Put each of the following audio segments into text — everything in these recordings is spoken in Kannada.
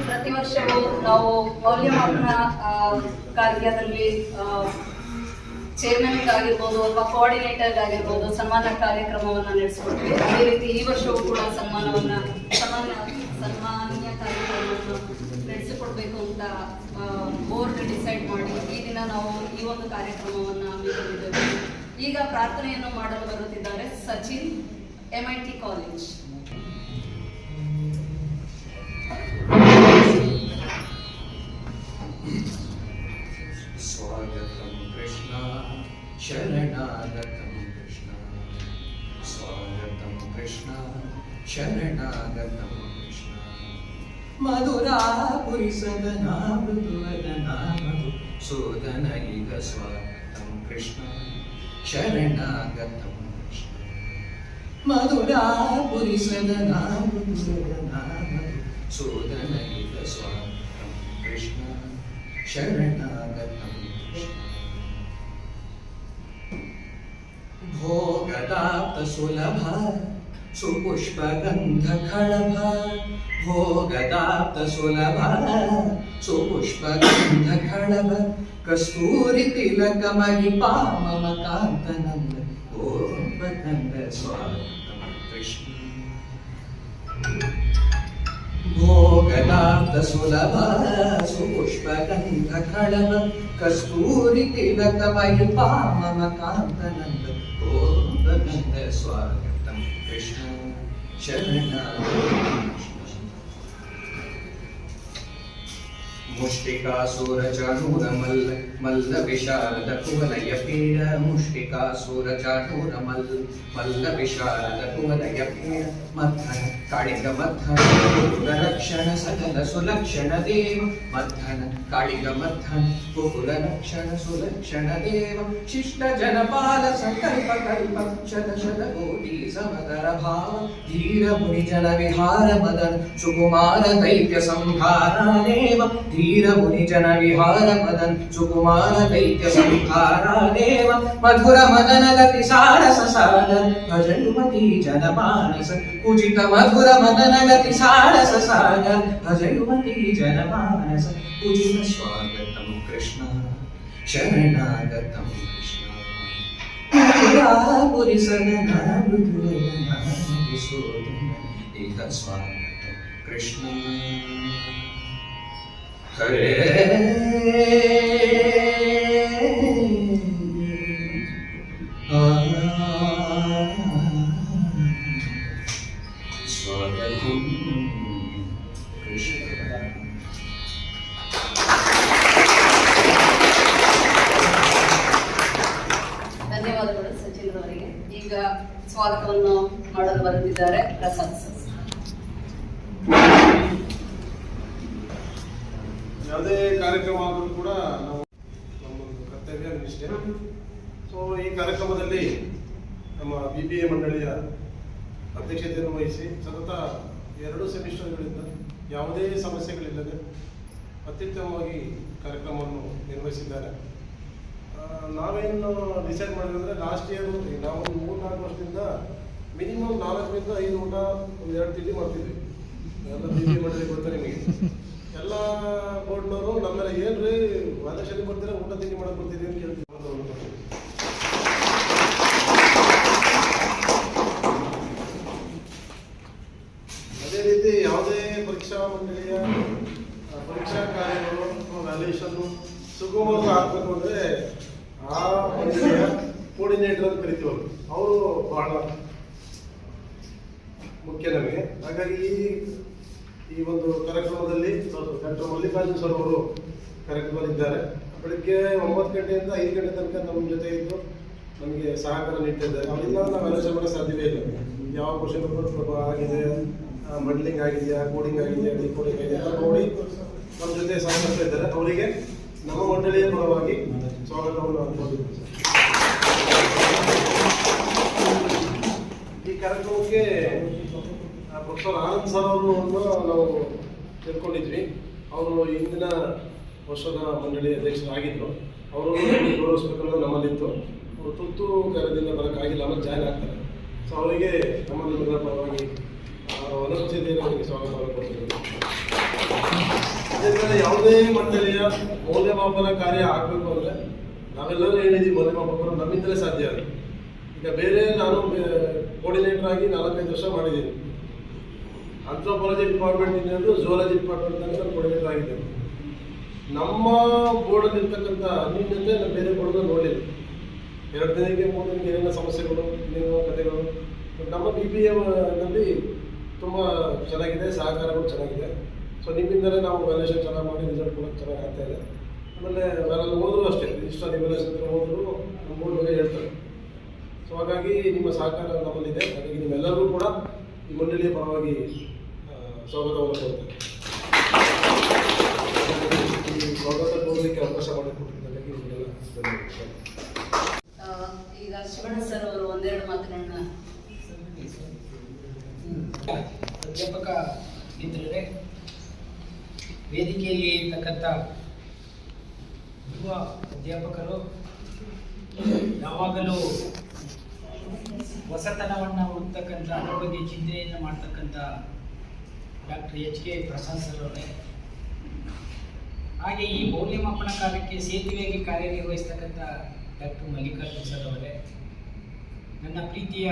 ಪ್ರತಿ ವರ್ಷವೂ ನಾವು ಮೌಲ್ಯಮಾಪನ ಕಾರ್ಯದಲ್ಲಿ ಚೇರ್ಮನ್ ಆಗಿರ್ಬೋದು ಅಥವಾ ಕೋಆರ್ಡಿನೇಟರ್ ಆಗಿರ್ಬೋದು ಸನ್ಮಾನ ಕಾರ್ಯಕ್ರಮವನ್ನು ನಡೆಸ್ಕೊಡ್ತೀವಿ. ಅದೇ ರೀತಿ ಈ ವರ್ಷವೂ ಕೂಡ ಸನ್ಮಾನ್ಯ ಕಾರ್ಯಕ್ರಮವನ್ನು ನಡೆಸಿಕೊಡ್ಬೇಕು ಅಂತ ಬೋರ್ಡ್ ಡಿಸೈಡ್ ಮಾಡಿ ಈ ದಿನ ನಾವು ಈ ಒಂದು ಕಾರ್ಯಕ್ರಮವನ್ನು ಹಮ್ಮಿಕೊಂಡಿದ್ದೇವೆ. ಈಗ ಪ್ರಾರ್ಥನೆಯನ್ನು ಮಾಡಲು ಬರುತ್ತಿದ್ದಾರೆ ಸಚಿನ್, MIT ಕಾಲೇಜ್. स्वागतं कृष्ण शरणागतं कृष्ण स्वागतं कृष्ण शरणागतं कृष्ण मधुरापुरी सदना मृदुवदना मधुसूदनैक स्वागतं कृष्ण शरणागतं कृष्ण मधुरापुरी सदना मृदुवदना मधुसूदनैक स्वागतं कृष्ण शरणागतं भोगदाप्तसुलभ सुपुष्पगन्धखळभ भोगदाप्तसुलभ सुपुष्पगन्धखळभ कस्तूरितिलकमहिपा मम कान्तनन्द गोपकन्द स्वागतं कृष्ण भोगदाप्तसुलभ सुपुष्पगन्धखळभ कस्तूरितिलकमहिपा मम कान्तनन्द गोपकन्द स्वागतं कृष्ण शरणागतं मुष्टिकासुरचाणूरमल्ल मल्ल विशारद कुवलय पीड मुष्टिकासुरचाणूरमल्ल मल्ल विशारद कुवलय पीड मद्धन काळिंग मद्धन रक्षण सकल सुलक्षण देव मद्धन काळिंग मद्धन कुकुलरक्षण सुलक्षण देव शिष्ट जनपाल संकल्प कल्प शत शत कोटि समदर भाव धीर मुनिजन विहार मदन सुकुमार दैत्य संहारा देव धीर मुनिजन विहार मदन सुकुमार दैत्य संहारा देव मधुर मदन गति सारस सागर भजयुमती जनमानस पूजित मधुर मदन गति सारस सागर भजयुमती जनमानस पूजित स्वागतं कृष्ण शरणागतं कृष्ण मधुरापुरी सदना मृदुवदना मधुसूदनैक स्वागतं कृष्ण हरे स्वागतं कृष्ण. ಧನ್ಯವಾದಗಳು ಸಚಿನ್ ಅವರಿಗೆ. ಈಗ ಸ್ವಾಗತವನ್ನು ಮಾಡಲು ಬರುತ್ತಿದ್ದಾರೆ ಪ್ರಸಾದ್ ಸರ್. ಯಾವುದೇ ಕಾರ್ಯಕ್ರಮ ಆದರೂ ಕೂಡ ನಾವು ನಮ್ಮೊಂದು ಕರ್ತವ್ಯ ನಿಷ್ಠೆ. ಸೊ ಈ ಕಾರ್ಯಕ್ರಮದಲ್ಲಿ ನಮ್ಮ BBA ಮಂಡಳಿಯ ಅಧ್ಯಕ್ಷತೆಯನ್ನು ವಹಿಸಿ ಸತತ 2 ಸೆಮಿಸ್ಟರ್ಗಳಿಂದ ಯಾವುದೇ ಸಮಸ್ಯೆಗಳಿಲ್ಲದೆ ಅತ್ಯುತ್ತಮವಾಗಿ ಕಾರ್ಯಕ್ರಮವನ್ನು ನಿರ್ವಹಿಸಿದ್ದಾರೆ. ನಾವೇನು ಡಿಸೈಡ್ ಮಾಡಿದ್ರೆ ಲಾಸ್ಟ್ ಇಯರ್ ನಾವು 3-4 ವರ್ಷದಿಂದ ಮಿನಿಮಮ್ 4ರಿಂದ 5 ಊಟ 1-2 ತಿಂಡಿ ಮಾಡ್ತಿದ್ವಿ. ಎಲ್ಲ BBA ಮಂಡಳಿ ಗೊತ್ತಾ ನಿಮಗೆ? ಎಲ್ಲ ಬೋರ್ಡ್ನವರು ನಮ್ಮೆಲ್ಲ ಏನ್ರಿ ವಾದಶಾಲಿ ಬರ್ತೀರಾ ಊಟ ತಿಂಡಿ ಮಾಡಕ್ ಬರ್ತೀರಿ ಅಂತ ಕೇಳ್ತೀವಿ. ಅದೇ ರೀತಿ ಯಾವುದೇ ಪರೀಕ್ಷಾ ಮಂಡಳಿಯ ಪರೀಕ್ಷಾ ಕಾರ್ಯಗಳು ವ್ಯಾಲ್ಯೂಯೇಷನ್ ಸುಗಮವಾಗಿ ಆಗ್ಬೇಕು ಅಂದ್ರೆ ಆ ಮಂಡಳಿಯ ಕೋರ್ಡಿನೇಟರ್ ಅಂತ ಕರಿತೀವಿ. ಅವರು ಬಹಳ ಮುಖ್ಯ ನಮಗೆ. ಹಾಗಾಗಿ ಈ ಒಂದು ಕಾರ್ಯಕ್ರಮದಲ್ಲಿ ಡಾಕ್ಟರ್ ಮಲ್ಲಿಕಾರ್ಜುನ್ ಸರ್ ಅವರು ಕಾರ್ಯಕ್ರಮದಲ್ಲಿದ್ದಾರೆ. ಬೆಳಗ್ಗೆ 9 ಗಂಟೆಯಿಂದ 5 ಗಂಟೆ ತನಕ ನಮ್ಮ ಜೊತೆ ಇದ್ದು ನಮಗೆ ಸಹಕಾರ ನೀಡ್ತಿದ್ದಾರೆ. ಅವರಿಂದ ನಾವು ಆಲೋಚನೆ ಮಾಡೋಕ್ಕೆ ಸಾಧ್ಯವೇ ಇಲ್ಲ. ಯಾವ ಕ್ವಶನ್ ಪೇಪರ್ ಆಗಿದೆ, ಮಂಡಲಿಂಗ್ ಆಗಿದೆಯಾ, ಕೋಡಿಂಗ್ ಆಗಿದೆಯಾ, ಡಿಕೋಡಿಂಗ್ ಆಗಿದೆಯಾ ಎಲ್ಲ ನೋಡಿ ನಮ್ಮ ಜೊತೆ ಸಹಕರಿಸ್ತಾ ಇದ್ದಾರೆ. ಅವರಿಗೆ ನಮ್ಮ ಮಂಡಳಿಯ ಪರವಾಗಿ ಸ್ವಾಗತವನ್ನು ಅನ್ಕೊಂಡಿದ್ದೀವಿ. ಈ ಕಾರ್ಯಕ್ರಮಕ್ಕೆ ಪ್ರೊಫೆಸರ್ ಆನಂದ್ ಸರ್ ಅವರನ್ನು ನಾವು ತಿಳ್ಕೊಂಡಿದ್ವಿ. ಅವರು ಇಂದಿನ ವರ್ಷದ ಮಂಡಳಿ ಅಧ್ಯಕ್ಷರಾಗಿದ್ದರು. ಅವರು ಗೌರವಿಸಬೇಕನ್ನೋದು ನಮ್ಮಲ್ಲಿತ್ತು. ಅವರು ತುರ್ತು ಕಾರ್ಯದಿಂದ ಬರೋಕ್ಕಾಗಿಲ್ಲ, ಆಮೇಲೆ ಜಾಯ್ನ್ ಆಗ್ತಾರೆ. ಸೊ ಅವರಿಗೆ ನಮ್ಮ ಪರವಾಗಿ ವನಸ್ಪತಿಯಲ್ಲಿ ಅವರಿಗೆ ಸ್ವಾಗತವನ್ನು ಕೊಡ್ತೀವಿ. ಯಾಕೆಂದರೆ ಯಾವುದೇ ಮಂಡಳಿಯ ಮೌಲ್ಯಮಾಪನ ಕಾರ್ಯ ಆಗಬೇಕು ಅಂದರೆ ನಾವೆಲ್ಲರೂ ಹೇಳಿದ್ದೀವಿ, ಮೌಲ್ಯಮಾಪಕರು ನಮ್ಮಿಂದಲೇ ಸಾಧ್ಯ ಅದು. ಈಗ ಬೇರೆ ನಾನು ಕೋರ್ಡಿನೇಟರ್ ಆಗಿ 4-5 ವರ್ಷ ಮಾಡಿದ್ದೀನಿ. ಆಂಥ್ರೋಪಾಲಜಿ ಡಿಪಾರ್ಟ್ಮೆಂಟ್ ಇನ್ನೊಂದು, ಝೂಲಾಜಿ ಡಿಪಾರ್ಟ್ಮೆಂಟ್ ನಾನು ಕೋರ್ಡಿನೇಟರ್ ಆಗಿದ್ದೇನೆ. ನಮ್ಮ ಬೋರ್ಡಲ್ಲಿ ಇರ್ತಕ್ಕಂಥ ಅನ್ಯೂನ್ಯತೆ ನಾನು ಬೇರೆ ಬೋರ್ಡಲ್ಲಿ ನೋಡಿಲ್ಲ. 2 ದಿನಕ್ಕೆ 3 ದಿನಕ್ಕೆ ಏನೆಲ್ಲ ಸಮಸ್ಯೆಗಳು, ಏನೇನೋ ಕಥೆಗಳು. ನಮ್ಮ BBMನಲ್ಲಿ ತುಂಬ ಚೆನ್ನಾಗಿದೆ, ಸಹಕಾರಗಳು ಚೆನ್ನಾಗಿದೆ. ಸೊ ನಿಮ್ಮಿಂದಲೇ ನಾವು ವ್ಯಾಲ್ಯೂಷನ್ ಚೆನ್ನಾಗಿ ಮಾಡಿ ರಿಸಲ್ಟ್ ಕೂಡ ಚೆನ್ನಾಗಿ ಆಗ್ತಾ ಇದೆ. ಆಮೇಲೆ ನಾವೆಲ್ಲ ಹೋದರೂ ಅಷ್ಟೇ, ರಿಜಿಸ್ಟರ್ ಇವ್ಯಾಲ್ಯೂಷನ್ ಹೋದರೂ ನಮ್ಮ ಬೋರ್ಡ್ ಬಗ್ಗೆ ಹೇಳ್ತಾರೆ. ಸೊ ಹಾಗಾಗಿ ನಿಮ್ಮ ಸಹಕಾರ ನಮ್ಮಲ್ಲಿದೆ. ಹಾಗಾಗಿ ನಿಮ್ಮೆಲ್ಲರಿಗೂ ಕೂಡ ಈ ಮಂಡಳಿಯ ಪರವಾಗಿ ಸ್ವಾಗತವನ್ನು ಕೊಡ್ತೇನೆ. ಈ ಸ್ವಾಗತ ಕೋರಲಿಕ್ಕೆ ಅವಕಾಶ ಮಾಡಿಕೊಟ್ಟಿದ್ದಕ್ಕಾಗಿ ನಿಮಗೆಲ್ಲ ಧನ್ಯವಾದ. ಈಗ ಶಿವಣ್ಣ ಸರ್ ಅವರು ಒಂದೆರಡು ಮಾತುಗಳನ್ನ. ಅಧ್ಯಾಪಕ ಮಿತ್ರರೇ, ವೇದಿಕೆಯಲ್ಲಿ ಇರ್ತಕ್ಕಂಥ ಯುವ ಅಧ್ಯಾಪಕರು, ಯಾವಾಗಲೂ ಹೊಸತನವನ್ನು ಹುಡುಕ್ತಕ್ಕಂಥ, ಅದರ ಬಗ್ಗೆ ಚಿಂತನೆಯನ್ನು ಮಾಡ್ತಕ್ಕಂಥ ಡಾಕ್ಟರ್ HK ಪ್ರಸಾದ್ ಸರ್ ಅವರೇ, ಹಾಗೆ ಈ ಮೌಲ್ಯಮಾಪನ ಕಾರ್ಯಕ್ಕೆ ಸೇತುವೆಯಾಗಿ ಕಾರ್ಯನಿರ್ವಹಿಸ್ತಕ್ಕಂಥ ಡಾಕ್ಟರ್ ಮಲ್ಲಿಕಾರ್ಜುನ್ ಸರ್ ಅವರೇ, ನನ್ನ ಪ್ರೀತಿಯ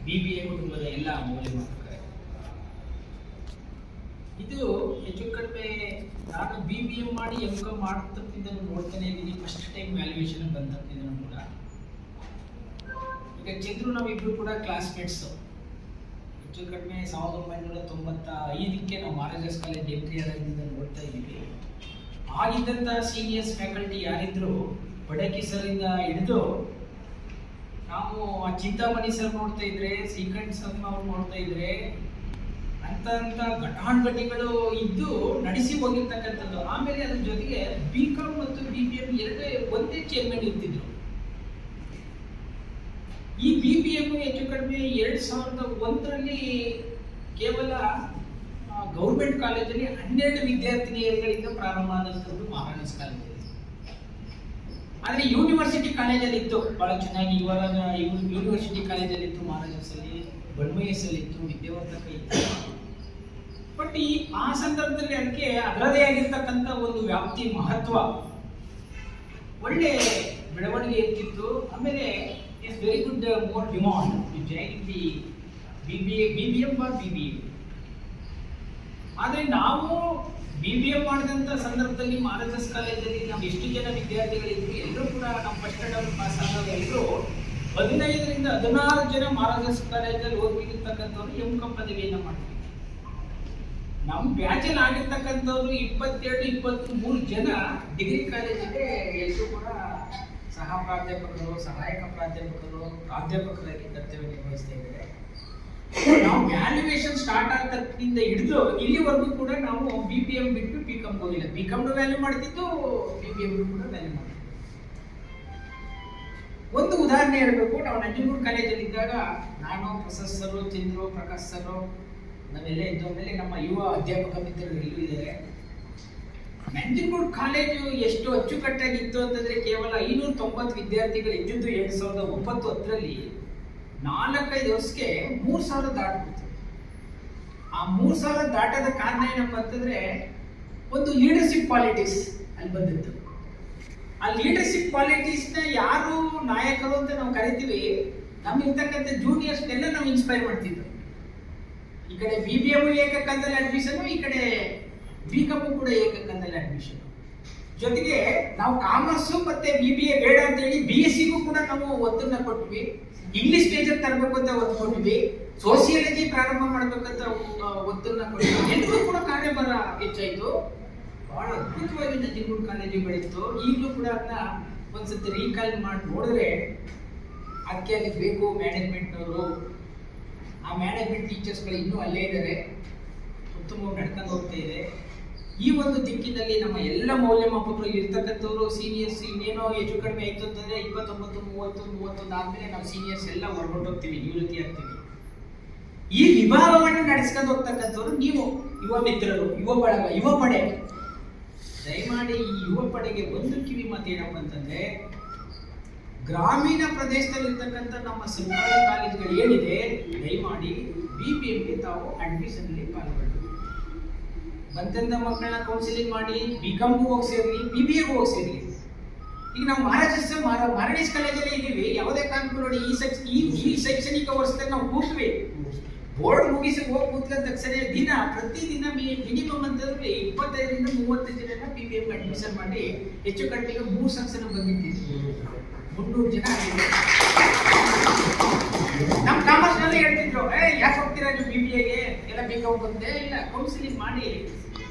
BBA ಕುಟುಂಬದ ಎಲ್ಲ ಮೌಲ್ಯಮಾಪಕರೇ, ಇದು ಹೆಚ್ಚು ಕಡಿಮೆ ನಾನು BBM ಮಾಡಿ MCOM ಮಾಡ್ತಕ್ಕಿಂತ ನೋಡ್ತಾನೆ ಇದ್ದೀನಿ. ಫಸ್ಟ್ ಟೈಮ್ ವ್ಯಾಲ್ಯೂಯೇಷನ್ ಬಂದಕ್ಕಿಂತ ಕೂಡ. ಈಗ ಚಂದ್ರು ನಾವಿಬ್ಬರು ಕೂಡ ಕ್ಲಾಸ್ಮೇಟ್ಸು. ಹೆಚ್ಚು ಕಡಿಮೆ 1995ಕ್ಕೆ ನಾವು ಮಹಾರಾಜಾಸ್ ಕಾಲೇಜ್ ಎಂಟ್ರಿ ಆದಾಗಿಂದ ನೋಡ್ತಾ ಇದ್ದೀವಿ. ಆಗಿದ್ದಂಥ ಸೀನಿಯರ್ಸ್ ಫ್ಯಾಕಲ್ಟಿ ಯಾರಿದ್ರು, ಬಡಕಿ ಸರಿಂದ ಹಿಡಿದು ನಾವು ಚಿಂತಾಮಣಿ ಸರ್ ನೋಡ್ತಾ ಇದ್ರೆ, ಶ್ರೀಕಂಠ್ ಸರ್ ಅವ್ರು ನೋಡ್ತಾ ಇದ್ರೆ, ಅಂತ ಘಟಾನುಘಟಿಗಳು ಇದ್ದು ನಡೆಸಿ ಹೋಗಿರ್ತಕ್ಕಂಥದ್ದು. ಆಮೇಲೆ ಅದ್ರ ಜೊತೆಗೆ BCom ಮತ್ತು BBM ಎರಡೇ ಒಂದೇ ಚೇರ್ಮನ್ ಇರ್ತಿದ್ರು. ಈ BBM ಹೆಚ್ಚು ಕಡಿಮೆ 2001ರಲ್ಲಿ ಕೇವಲ ಗೌರ್ಮೆಂಟ್ ಕಾಲೇಜಲ್ಲಿ 12 ವಿದ್ಯಾರ್ಥಿನಿಯರುಗಳಿಂದ ಪ್ರಾರಂಭ ಆದಂಥದ್ದು ಮಹಾರಾಜಾಸ್ ಕಾಲೇಜಲ್ಲಿ. ಆದರೆ ಯೂನಿವರ್ಸಿಟಿ ಕಾಲೇಜಲ್ಲಿ ಇತ್ತು ಬಹಳ ಚೆನ್ನಾಗಿ. ಇವಾಗ ಯೂನಿವರ್ಸಿಟಿ ಕಾಲೇಜಲ್ಲಿ ಇತ್ತು, ಮಹಾರಾಜಾಸಲ್ಲಿ, ಬನ್ಮಯಸ್ಸಲ್ಲಿ ಇತ್ತು, ವಿದ್ಯಾವರ್ಧಕ ಇತ್ತು. ಬಟ್ ಆ ಸಂದರ್ಭದಲ್ಲಿ ಅದಕ್ಕೆ ಅದರದೇ ಆಗಿರ್ತಕ್ಕಂಥ ಒಂದು ವ್ಯಾಪ್ತಿ, ಮಹತ್ವ, ಒಳ್ಳೆ ಬೆಳವಣಿಗೆ ಇರ್ತಿತ್ತು. ಆಮೇಲೆ it's very good more demand to join the BBM or BBA. ಆದರೆ ನಾವು BBM ಮಾಡಿದಂಥ ಸಂದರ್ಭದಲ್ಲಿ ಮಹಾರಾಜಾಸ್ ಕಾಲೇಜಲ್ಲಿ ನಾವು ಎಷ್ಟು ಜನ ವಿದ್ಯಾರ್ಥಿಗಳಿದ್ರು, ಎಲ್ಲರೂ ಕೂಡ ನಮ್ಮ ಫಸ್ಟ್ ಟರ್ಮ್ ಪಾಸ್ ಆದವರು ಎಲ್ಲರೂ 15ರಿಂದ 16 ಜನ ಮಹಾರಾಜಾಸ್ ಕಾಲೇಜಲ್ಲಿ ಓದ್ಬೇಕಿರ್ತಕ್ಕಂಥವ್ರು MCOM ಪದವಿಯನ್ನು ಮಾಡ್ತೀವಿ. ನಮ್ಮ ಬ್ಯಾಚಲ್ಲಿ ಆಗಿರ್ತಕ್ಕಂಥವ್ರು 22-23 ಜನ ಡಿಗ್ರಿ ಕಾಲೇಜಿಗೆ ಎಲ್ಲರೂ ಕೂಡ ಸಹ ಪ್ರಾಧ್ಯಾಪಕರು, ಸಹಾಯಕ ಪ್ರಾಧ್ಯಾಪಕರು, ಪ್ರಾಧ್ಯಾಪಕರಾಗಿ ಕರ್ತವ್ಯ ನಿರ್ವಹಿಸ್ತಾ ಇದ್ದಾರೆ. ನಾವು ವ್ಯಾಲ್ಯೂಯೇಷನ್ ಸ್ಟಾರ್ಟ್ ಆಗ್ತಕ್ಕಿಂತ ಹಿಡಿದು ಇಲ್ಲಿವರೆಗೂ ಕೂಡ ನಾವು BBM ಬಿಟ್ಟು BCom ಹೋಗಿಲ್ಲ. BCom ವ್ಯಾಲ್ಯೂ ಮಾಡ್ತಿದ್ದು, BBM ಕೂಡ ವ್ಯಾಲ್ಯೂ ಮಾಡ್ತಿದ್ದು. ಒಂದು ಉದಾಹರಣೆ ಹೇಳಬೇಕು. ನಾವು ನಂಜನಗೂಡು ಕಾಲೇಜಲ್ಲಿ ಇದ್ದಾಗ ನಾನು, ಪ್ರೊಫೆಸರ್ ಚಂದ್ರು, ಪ್ರಕಾಶ್ ಸರ್ ನಾವೆಲ್ಲ ಇದ್ದ ಮೇಲೆ ನಮ್ಮ ಯುವ ಅಧ್ಯಾಪಕ ಮಿತ್ರರು ಎಲ್ಲೂ ಇದ್ದಾರೆ. ನಂಜನಗೂಡು ಕಾಲೇಜು ಎಷ್ಟು ಅಚ್ಚುಕಟ್ಟಾಗಿತ್ತು ಅಂತಂದ್ರೆ ಕೇವಲ 590 ವಿದ್ಯಾರ್ಥಿಗಳು ಇದ್ದಿದ್ದು 2009-10ರಲ್ಲಿ 4-5 ವರ್ಷಕ್ಕೆ 3000 ದಾಟ್ಬಿಡ್ತು. ಆ 3000 ದಾಟದ ಕಾರಣ ಏನಪ್ಪ ಅಂತಂದ್ರೆ ಒಂದು ಲೀಡರ್ಶಿಪ್ ಪಾಲಿಟಿಕ್ಸ್ ಅಲ್ಲಿ ಬಂದಿತ್ತು. ಆ ಲೀಡರ್ಶಿಪ್ ಪಾಲಿಟಿಕ್ಸ್ನ ಯಾರು ನಾಯಕರು ಅಂತ ನಾವು ಕರಿತೀವಿ, ನಮ್ಮಿರ್ತಕ್ಕಂಥ ಜೂನಿಯರ್ಸ್ನೆಲ್ಲ ನಾವು ಇನ್ಸ್ಪೈರ್ ಮಾಡ್ತಿದ್ವಿ. ಈ ಕಡೆ BBM ಏಕಕಾಲದಲ್ಲಿ ಅಡ್ಮಿಷನ್, ಈ ಕಡೆ BCom ಕೂಡ ಏಕಕಾಲದಲ್ಲಿ ಅಡ್ಮಿಷನ್. ಜೊತೆಗೆ ನಾವು ಕಾಮರ್ಸ್ ಮತ್ತೆ BBA ಬೇಡ ಅಂತ ಹೇಳಿ BScಗೂ ಕೂಡ ನಾವು ಒತ್ತನ್ನ ಕೊಟ್ವಿ. ಇಂಗ್ಲಿಷ್ ಮೇಜರ್ ತರಬೇಕು ಅಂತ ಒತ್ತು ಕೊಟ್ವಿ. ಸೋಸಿಯಾಲಜಿ ಪ್ರಾರಂಭ ಮಾಡ್ಬೇಕಂತ ಒತ್ತನ್ನ ಕೊಟ್ವಿ. ಎಲ್ಲರೂ ಕೂಡ ಕಾರ್ಯಭಾರ ಹೆಚ್ಚಾಯ್ತು. ಬಹಳ ಅದ್ಭುತವಾಗಿ ನಂಜನಗೂಡು ಕಾಲೇಜು ಬೆಳೀತು. ಈಗಲೂ ಕೂಡ ಅದನ್ನ ಒಂದ್ಸತಿ ರೀಕಾಲ್ ಮಾಡಿ ನೋಡಿದ್ರೆ ಅದಕ್ಕೆ ಅಲ್ಲಿ ಬೇಕು ಮ್ಯಾನೇಜ್ಮೆಂಟ್ನವರು. ಆ ಮ್ಯಾನೇಜ್ಮೆಂಟ್ ಟೀಚರ್ಸ್ಗಳು ಇನ್ನೂ ಅಲ್ಲೇ ಇದ್ದಾರೆ, ಉತ್ತಮವಾಗಿ ನಡ್ಕೊಂಡು ಹೋಗ್ತಾ ಇದೆ. ಈ ಒಂದು ದಿಕ್ಕಿನಲ್ಲಿ ನಮ್ಮ ಎಲ್ಲ ಮೌಲ್ಯಮಾಪಕರು ಇರ್ತಕ್ಕಂಥವ್ರು ಸೀನಿಯರ್ಸ್ ಇನ್ನೇನೋ ಹೆಚ್ಚು ಕಡಿಮೆ ಆಯ್ತು ಅಂತಂದ್ರೆ 29-30-31 ಆದ್ಮೇಲೆ ನಾವು ಸೀನಿಯರ್ಸ್ ಎಲ್ಲ ಹೊರಗೊಂಡೋಗ್ತೀವಿ, ನಿವೃತ್ತಿ ಆಗ್ತೀವಿ. ಈ ವಿಭಾಗವನ್ನು ನಡೆಸ್ಕೊಂಡು ಹೋಗ್ತಕ್ಕಂಥವ್ರು ನೀವು ಯುವ ಮಿತ್ರರು, ಯುವ ಬಳಗ, ಯುವ ಪಡೆ. ದಯಮಾಡಿ ಈ ಯುವ ಪಡೆಗೆ ಒಂದು ಕಿವಿ ಮಾತು ಏನಪ್ಪ ಅಂತಂದ್ರೆ, ಗ್ರಾಮೀಣ ಪ್ರದೇಶದಲ್ಲಿರ್ತಕ್ಕಂಥ ನಮ್ಮ ಸರ್ಕಾರಿ ಕಾಲೇಜುಗಳು ಏನಿದೆ, ದಯಮಾಡಿ BBMಗೆ ತಾವು ಅಡ್ಮಿಷನ್ ಅಲ್ಲಿ ಪಾಲ್ಗೊಳ್ಳಿ. ಬಂದಂತ ಮಕ್ಕಳನ್ನ ಕೌನ್ಸಿಲಿಂಗ್ ಮಾಡಿ BComಗೂ ಹೋಗಿ ಸೇರ್ಲಿ, BBAಗೂ ಹೋಗಿ ಸೇರ್ಲಿ. ಈಗ ನಾವು ಮಾರಣಿಸ್ ಕಾಲೇಜಲ್ಲಿ ಇದ್ದೀವಿ, ಯಾವುದೇ ಕಾರಣಕ್ಕೂ ನೋಡಿ ಈ ಶೈಕ್ಷಣಿಕ ವರ್ಷದಲ್ಲಿ ನಾವು ಕೂತ್ವಿ, ಬೋರ್ಡ್ ಮುಗಿಸಿ ಹೋಗಿ ಕೂತ್ಕೊಂಡ ತಕ್ಷಣ ಪ್ರತಿದಿನ ಮಿನಿಮಮ್ ಅಂತಂದ್ರೆ 25 ರಿಂದ 30 ಜನ BBM ಅಡ್ಮಿಷನ್ ಮಾಡಿ ಹೆಚ್ಚು ಕಡಿಮೆ 3 ಸೆಕ್ಷನ್ ಬಂದಿದ್ದೀವಿ, 300 ಜನ ಆಗಿದ್ದಾರೆ. ನಮ್ಮ ಕಾಮರ್ಸ್ ನಲ್ಲಿ ಹೇಳ್ತಿದ್ರು, ಯಾಕೆ ಹೋಗ್ತೀರಾ ನೀವು BBAಗೆ, ಎಲ್ಲ BCom ಬಂದೆ ಇಲ್ಲ, ಕೌನ್ಸಿಲಿಂಗ್ ಮಾಡಿ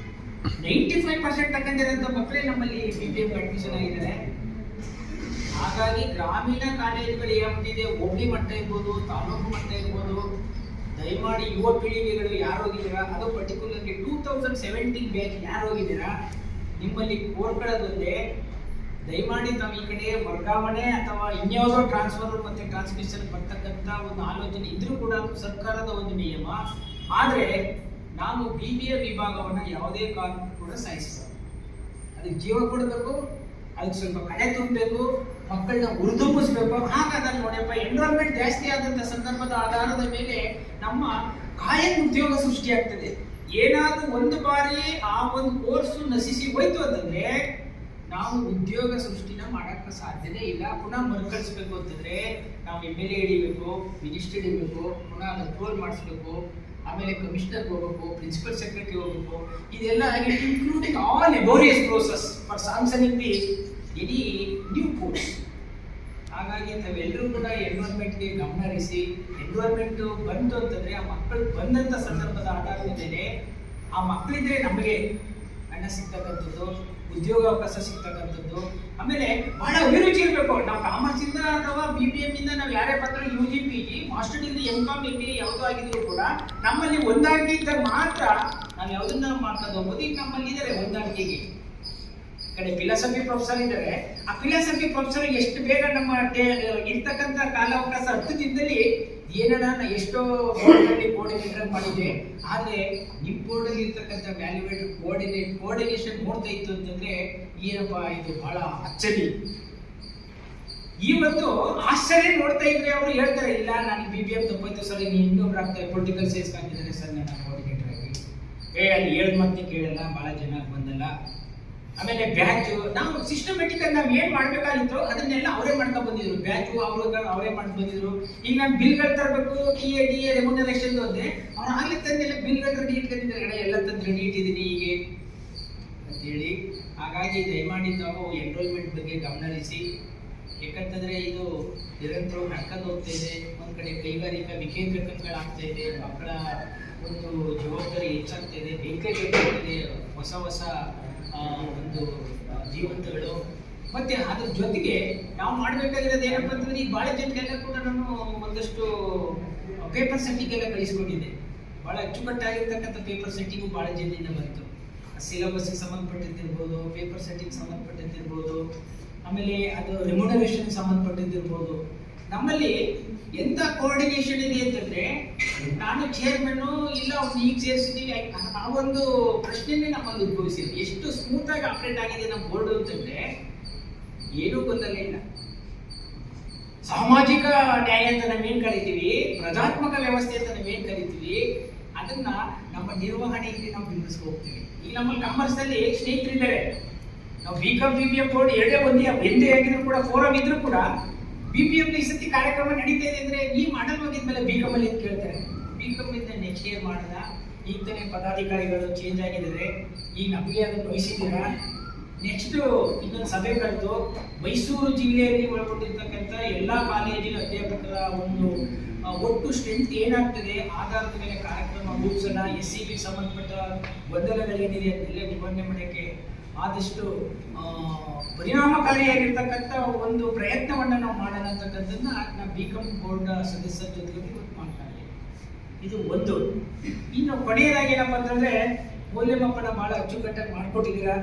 95% ತಗೊಂಡಿರೋಂಥ ಮಕ್ಕಳೇ ನಮ್ಮಲ್ಲಿ BBM ಅಡ್ಮಿಷನ್ ಆಗಿದ್ದಾರೆ. ಹಾಗಾಗಿ ಗ್ರಾಮೀಣ ಕಾಲೇಜುಗಳು ಏನಾಗ್ತಿದೆ, ಹೋಬಳಿ ಮಟ್ಟ ಇರ್ಬೋದು, ತಾಲೂಕು ಮಟ್ಟ ಇರ್ಬೋದು, ದಯಮಾಡಿ ಯುವ ಪೀಳಿಗೆಗಳು ಯಾರು ಹೋಗಿದ್ದೀರಾ, ಅದು ಪರ್ಟಿಕ್ಯುಲರ್ಲಿ 2017 ಬ್ಯಾಚ್ ಯಾರು ಹೋಗಿದ್ದೀರಾ, ನಿಮ್ಮಲ್ಲಿ ಕೋರ್ಕೊಳ್ಳೋದೊಂದೇ, ದಯಮಾಡಿ ತಾವು ಈ ಕಡೆ ವರ್ಗಾವಣೆ ಅಥವಾ ಇನ್ಯಾವುದೋ ಟ್ರಾನ್ಸ್ಫರ್ ಮತ್ತೆ ಟ್ರಾನ್ಸ್ಮಿಷನ್ ಬರ್ತಕ್ಕಂಥ ಒಂದು ಆಲೋಚನೆ ಇದ್ರೂ ಕೂಡ ಸರ್ಕಾರದ ಒಂದು ನಿಯಮ. ಆದರೆ ನಾವು BBA ವಿಭಾಗವನ್ನು ಯಾವುದೇ ಕಾರಣಕ್ಕೂ ಕೂಡ ಸಾಯಿಸಬಾರ್ದು. ಅದಕ್ಕೆ ಜೀವ ಕೊಡಬೇಕು, ಅದಕ್ಕೆ ಸ್ವಲ್ಪ ಕಡೆ ತುಂಬಬೇಕು, ಮಕ್ಕಳನ್ನ ಹುರಿದುಂಬಿಸ್ಬೇಕು. ಹಾಗಾದಾಗ ನೋಡಪ್ಪ, ಎನ್ರೋಲ್ಮೆಂಟ್ ಜಾಸ್ತಿ ಆದಂಥ ಸಂದರ್ಭದ ಆಧಾರದ ಮೇಲೆ ನಮ್ಮ ಕಾಯಂ ಉದ್ಯೋಗ ಸೃಷ್ಟಿಯಾಗ್ತದೆ. ಏನಾದ್ರೂ ಒಂದು ಬಾರಿ ಆ ಒಂದು ಕೋರ್ಸ್ ನಶಿಸಿ ಹೋಯ್ತು ಅಂತಂದ್ರೆ ನಾವು ಉದ್ಯೋಗ ಸೃಷ್ಟಿನ ಮಾಡಕ್ಕೆ ಸಾಧ್ಯನೇ ಇಲ್ಲ. ಪುನಃ ಮರುಕಳಿಸ್ಬೇಕು ಅಂತಂದ್ರೆ ನಾವು MLA ಹಿಡಿಬೇಕು, ಮಿನಿಸ್ಟರ್ ಹಿಡಿಬೇಕು, ಪುನಃ ಅಪ್ರೂವಲ್ ಮಾಡಿಸ್ಬೇಕು, ಆಮೇಲೆ ಕಮಿಷನರ್ ಹೋಗ್ಬೇಕು, ಪ್ರಿನ್ಸಿಪಲ್ ಸೆಕ್ರೆಟರಿ ಹೋಗ್ಬೇಕು. ಇದೆಲ್ಲ including all laborious process for sanctioning the any new course. ಹಾಗಾಗಿ ತಾವೆಲ್ಲರೂ ಕೂಡ ಎನ್ವೈರನ್ಮೆಂಟ್ಗೆ ಗಮನ ಹರಿಸಿ, ಎನ್ವೈರನ್ಮೆಂಟ್ ಬಂತು ಅಂತಂದ್ರೆ ಆ ಮಕ್ಕಳು ಬಂದಂಥ ಸಂದರ್ಭದ ಆಧಾರದ ಮೇಲೆ ಆ ಮಕ್ಕಳಿದ್ರೆ ನಮಗೆ ಹಣ ಸಿಗ್ತಕ್ಕಂಥದ್ದು, ಉದ್ಯೋಗಾವಕಾಶ ಸಿಗ್ತಕ್ಕಂಥದ್ದು. ಆಮೇಲೆ ಬಹಳ ಅಭಿರುಚಿ ಇರಬೇಕು. ನಾವು ಕಾಮರ್ಸ್ ಇಂದ ಅಥವಾ BBM ಇಂದ ನಾವು ಯಾರೇ ಬಂದ್ರೆ UG PG master degree MCom MBA ಯಾವುದೋ ಆಗಿದ್ರು ಕೂಡ ನಮ್ಮಲ್ಲಿ ಹೊಂದಾಣಿಕೆ ಇದ್ದಾಗ ಮಾತ್ರ ನಾವು ಯಾವುದನ್ನ ಮಾಡ್ಕೊಂಡು ಹೋಗ್ಬೋದು. ಈಗ ನಮ್ಮಲ್ಲಿ ಇದ್ದಾರೆ ಹೊಂದಾಣಿಕೆಗೆ. ಕಡೆ ಫಿಲಾಸಫಿ ಪ್ರೊಫೆಸರ್ ಇದ್ದಾರೆ, ಆ ಫಿಲಾಸಫಿ ಪ್ರೊಫೆಸರ್ ಎಷ್ಟು ಬೇಗ ನಮ್ಮ ಇರ್ತಕ್ಕಂಥ ಕಾಲಾವಕಾಶ 10 ದಿನದಲ್ಲಿ ಏನನ್ನ ಎಷ್ಟೋ ಬೋರ್ಡ್ನಲ್ಲಿ ಕೋಆರ್ಡಿನೇಟರ್ ಮಾಡಿದೆ. ಆದ್ರೆ ನಿಮ್ಮ ಬೋರ್ಡಲ್ಲಿ ಇರ್ತಕ್ಕಂಥ ವ್ಯಾಲ್ಯೂವೇಟರ್ ಕೋಆರ್ಡಿನೇಷನ್ ನೋಡ್ತಾ ಇತ್ತು ಅಂತಂದ್ರೆ ಏನಪ್ಪಾ ಇದು ಬಹಳ ಅಚ್ಚರಿ. ಇವತ್ತು ಆಶ್ಚರ್ಯ ನೋಡ್ತಾ ಇದ್ರೆ ಅವರು ಹೇಳ್ತಾರೆ, ಇಲ್ಲ ನನಗೆ BBM ತಪ್ಪಾಯ್ತು ಸರ್, ಇನ್ನೊಬ್ರು ಆಗ್ತಾರೆ ಪೊಲಿಟಿಕಲ್ ಸೈನ್ಸ್ ಹಾಕಿದ್ದಾರೆ ಸರ್ ನನ್ನ ಕೋಆರ್ಡಿನೇಟರ್ ಆಗಿ. ಅಲ್ಲಿ ಹೇಳಿದ ಮತ್ತೆ ಕೇಳಲ್ಲ, ಬಹಳ ಜನ ಬಂದಲ್ಲ. ಆಮೇಲೆ ಬ್ಯಾಚ್ ನಾವು ಸಿಸ್ಟಮೆಟಿಕ್ ಆಗಿ ನಾವು ಏನ್ ಮಾಡ್ಬೇಕಾಗಿತ್ತು ಅದನ್ನೆಲ್ಲ ಅವರೇ ಮಾಡ್ಕೊಂಡ್ ಬಂದಿದ್ರು. ಬ್ಯಾಚ್ ಅವರೇ ಮಾಡ್ಕೊಂಡು ಬಂದಿದ್ರು. ಈಗ ನಾನು ಬಿಲ್ಗಳು ತರಬೇಕು, DA ರೆಮ್ಯುನರೇಷನ್ ಅಂದ್ರೆ ಅವ್ರು ಆಗ್ಲಿ ತಂದೆಲ್ಲ ಬಿಲ್ಗಳು ರೆಡಿ ಇಟ್ಕೊಂಡಿದ್ದಾರೆ, ಎಲ್ಲ ತಂದು ರೆಡಿ ಇಟ್ಟಿದ್ದೀನಿ ಹೀಗೆ ಅಂತೇಳಿ. ಹಾಗಾಗಿ ದಯಮಾಡಿ ತಾವು ಎನ್ರೋಲ್ಮೆಂಟ್ ಬಗ್ಗೆ ಗಮನ ಹರಿಸಿ. ಯಾಕಂತಂದ್ರೆ ಇದು ನಿರಂತರ ನಡ್ಕೊಂಡು ಹೋಗ್ತಾ ಇದೆ. ಒಂದ್ ಕಡೆ ಕೈಗಾರಿಕಾ ವಿಕೇಂದ್ರೀಕರಣಗಳಾಗ್ತಾ ಇದೆ, ಮಕ್ಕಳ ಒಂದು ಜವಾಬ್ದಾರಿ ಹೆಚ್ಚಾಗ್ತಾ ಇದೆ, ಬೇಕಾಗ್ತಿದೆ ಹೊಸ ಒಂದು ಜೀವಂತಗಳು. ಮತ್ತೆ ಅದ್ರ ಜೊತೆಗೆ ನಾವು ಮಾಡಬೇಕಾಗಿರೋದು ಏನಪ್ಪ ಅಂತಂದ್ರೆ, ಈ ಭಾಳ ಜನಕ್ಕೆಲ್ಲ ಕೂಡ ನಾನು ಒಂದಷ್ಟು ಪೇಪರ್ ಸೆಟ್ಟಿಂಗ್ ಕಳಿಸ್ಕೊಂಡಿದ್ದೆ. ಭಾಳ ಅಚ್ಚುಕಟ್ಟಾಗಿರ್ತಕ್ಕಂಥ ಪೇಪರ್ ಸೆಟ್ಟಿಂಗು ಭಾಳ ಜನರಿಂದ ಬಂತು. ಸಿಲೆಬಸ್ಗೆ ಸಂಬಂಧಪಟ್ಟಿದ್ದಿರ್ಬೋದು, ಪೇಪರ್ ಸೆಟ್ಟಿಂಗ್ ಸಂಬಂಧಪಟ್ಟಿದ್ದಿರ್ಬೋದು, ಆಮೇಲೆ ಅದು ರೆಮ್ಯುನರೇಷನ್ ಸಂಬಂಧಪಟ್ಟಿದ್ದಿರ್ಬೋದು. ನಮ್ಮಲ್ಲಿ ಎಂತ ಕೋಆರ್ಡಿನೇಷನ್ ಇದೆ ಅಂತಂದ್ರೆ, ನಾನು ಚೇರ್ಮನ್ನು ಇಲ್ಲ ಅವ್ನು ಈಗ ಸೇರಿಸಿದೀವಿ ಆ ಒಂದು ಪ್ರಶ್ನೆನೇ ನಮ್ಮಲ್ಲಿ ಉದ್ಭವಿಸಿದೆ. ಎಷ್ಟು ಸ್ಮೂತ್ ಆಗಿ ಆಪರೇಟ್ ಆಗಿದೆ ನಮ್ಮ ಬೋರ್ಡ್ ಅಂತಂದ್ರೆ ಏನೂ ಗೊಂದಲ ಇಲ್ಲ. ಸಾಮಾಜಿಕ ನ್ಯಾಯ ಅಂತ ನಾವೇನ್ ಕರಿತೀವಿ, ಪ್ರಜಾತ್ಮಕ ವ್ಯವಸ್ಥೆ ಅಂತ ನಾವೇನ್ ಕರಿತೀವಿ, ಅದನ್ನ ನಮ್ಮ ನಿರ್ವಹಣೆಯಲ್ಲಿ ನಾವು ಬಿಂಬಿಸ್ಕೊ ಹೋಗ್ತೀವಿ. ಈಗ ನಮ್ಮಲ್ಲಿ ಕಾಮರ್ಸ್ ನಲ್ಲಿ ಸ್ನೇಹಿತರಿದ್ದಾರೆ. ನಾವು BCom BBM ಬೋರ್ಡ್ ಎರಡೇ ಎಂದೇ ಆಗಿದ್ರು ಕೂಡ, ಫೋರಮ್ ಇದ್ರು ಕೂಡ BBM ಈ ಸತಿ ಕಾರ್ಯಕ್ರಮ ನಡೀತಾ ಇದೆ ಅಂದ್ರೆ ಈ ಮಾಡಲ್ ಹೋಗಿದ್ಮೇಲೆ BCom ಅಲ್ಲಿ ಅಂತ ಕೇಳ್ತಾರೆ. BCom ಇಂದ ನೆಕ್ಸ್ಟ್ ಇಯರ್ ಮಾಡದ, ಈಗ ತಾನೇ ಪದಾಧಿಕಾರಿಗಳು ಚೇಂಜ್ ಆಗಿದ್ದಾರೆ, ಈಗ ನಮಗೆ ಅದನ್ನು ವಹಿಸಿದ್ದೀರಾ. ನೆಕ್ಸ್ಟ್ ಇನ್ನೊಂದು ಸಭೆ ಕರೆದು ಮೈಸೂರು ಜಿಲ್ಲೆಯಲ್ಲಿ ಒಳಗೊಂಡಿರ್ತಕ್ಕಂಥ ಎಲ್ಲಾ ಕಾಲೇಜಿನ ಅಧ್ಯಾಪಕರ ಒಂದು ಒಟ್ಟು ಸ್ಟ್ರೆಂತ್ ಏನಾಗ್ತದೆ ಆಧಾರದ ಮೇಲೆ ಕಾರ್ಯಕ್ರಮ ರೂಪಿಸೋಣ. SCB ಸಂಬಂಧಪಟ್ಟ ಗೊಂದಲಗಳೇನಿದೆ ಅದನ್ನೆಲ್ಲ ನಿವಾರಣೆ ಮಾಡೋಕ್ಕೆ ಆದಷ್ಟು ಪರಿಣಾಮಕಾರಿಯಾಗಿರ್ತಕ್ಕಂಥ ಒಂದು ಪ್ರಯತ್ನವನ್ನು ನಾವು ಮಾಡೋಣ ಅಂತಕ್ಕಂಥದ್ದನ್ನ ನಾವು BCom ಬೋರ್ಡ್ ಸದಸ್ಯರ ಜೊತೆಗೆ ಮಾಡ್ತಾ ಇದ್ದೀವಿ. ಇದು ಒಂದು. ಇನ್ನು ಕೊನೆಯದಾಗಿ ಏನಪ್ಪ ಅಂತಂದ್ರೆ, ಮೌಲ್ಯಮಾಪನ ಬಹಳ ಅಚ್ಚುಕಟ್ಟಾಗಿ ಮಾಡಿಕೊಟ್ಟಿದ್ದೀರಾ.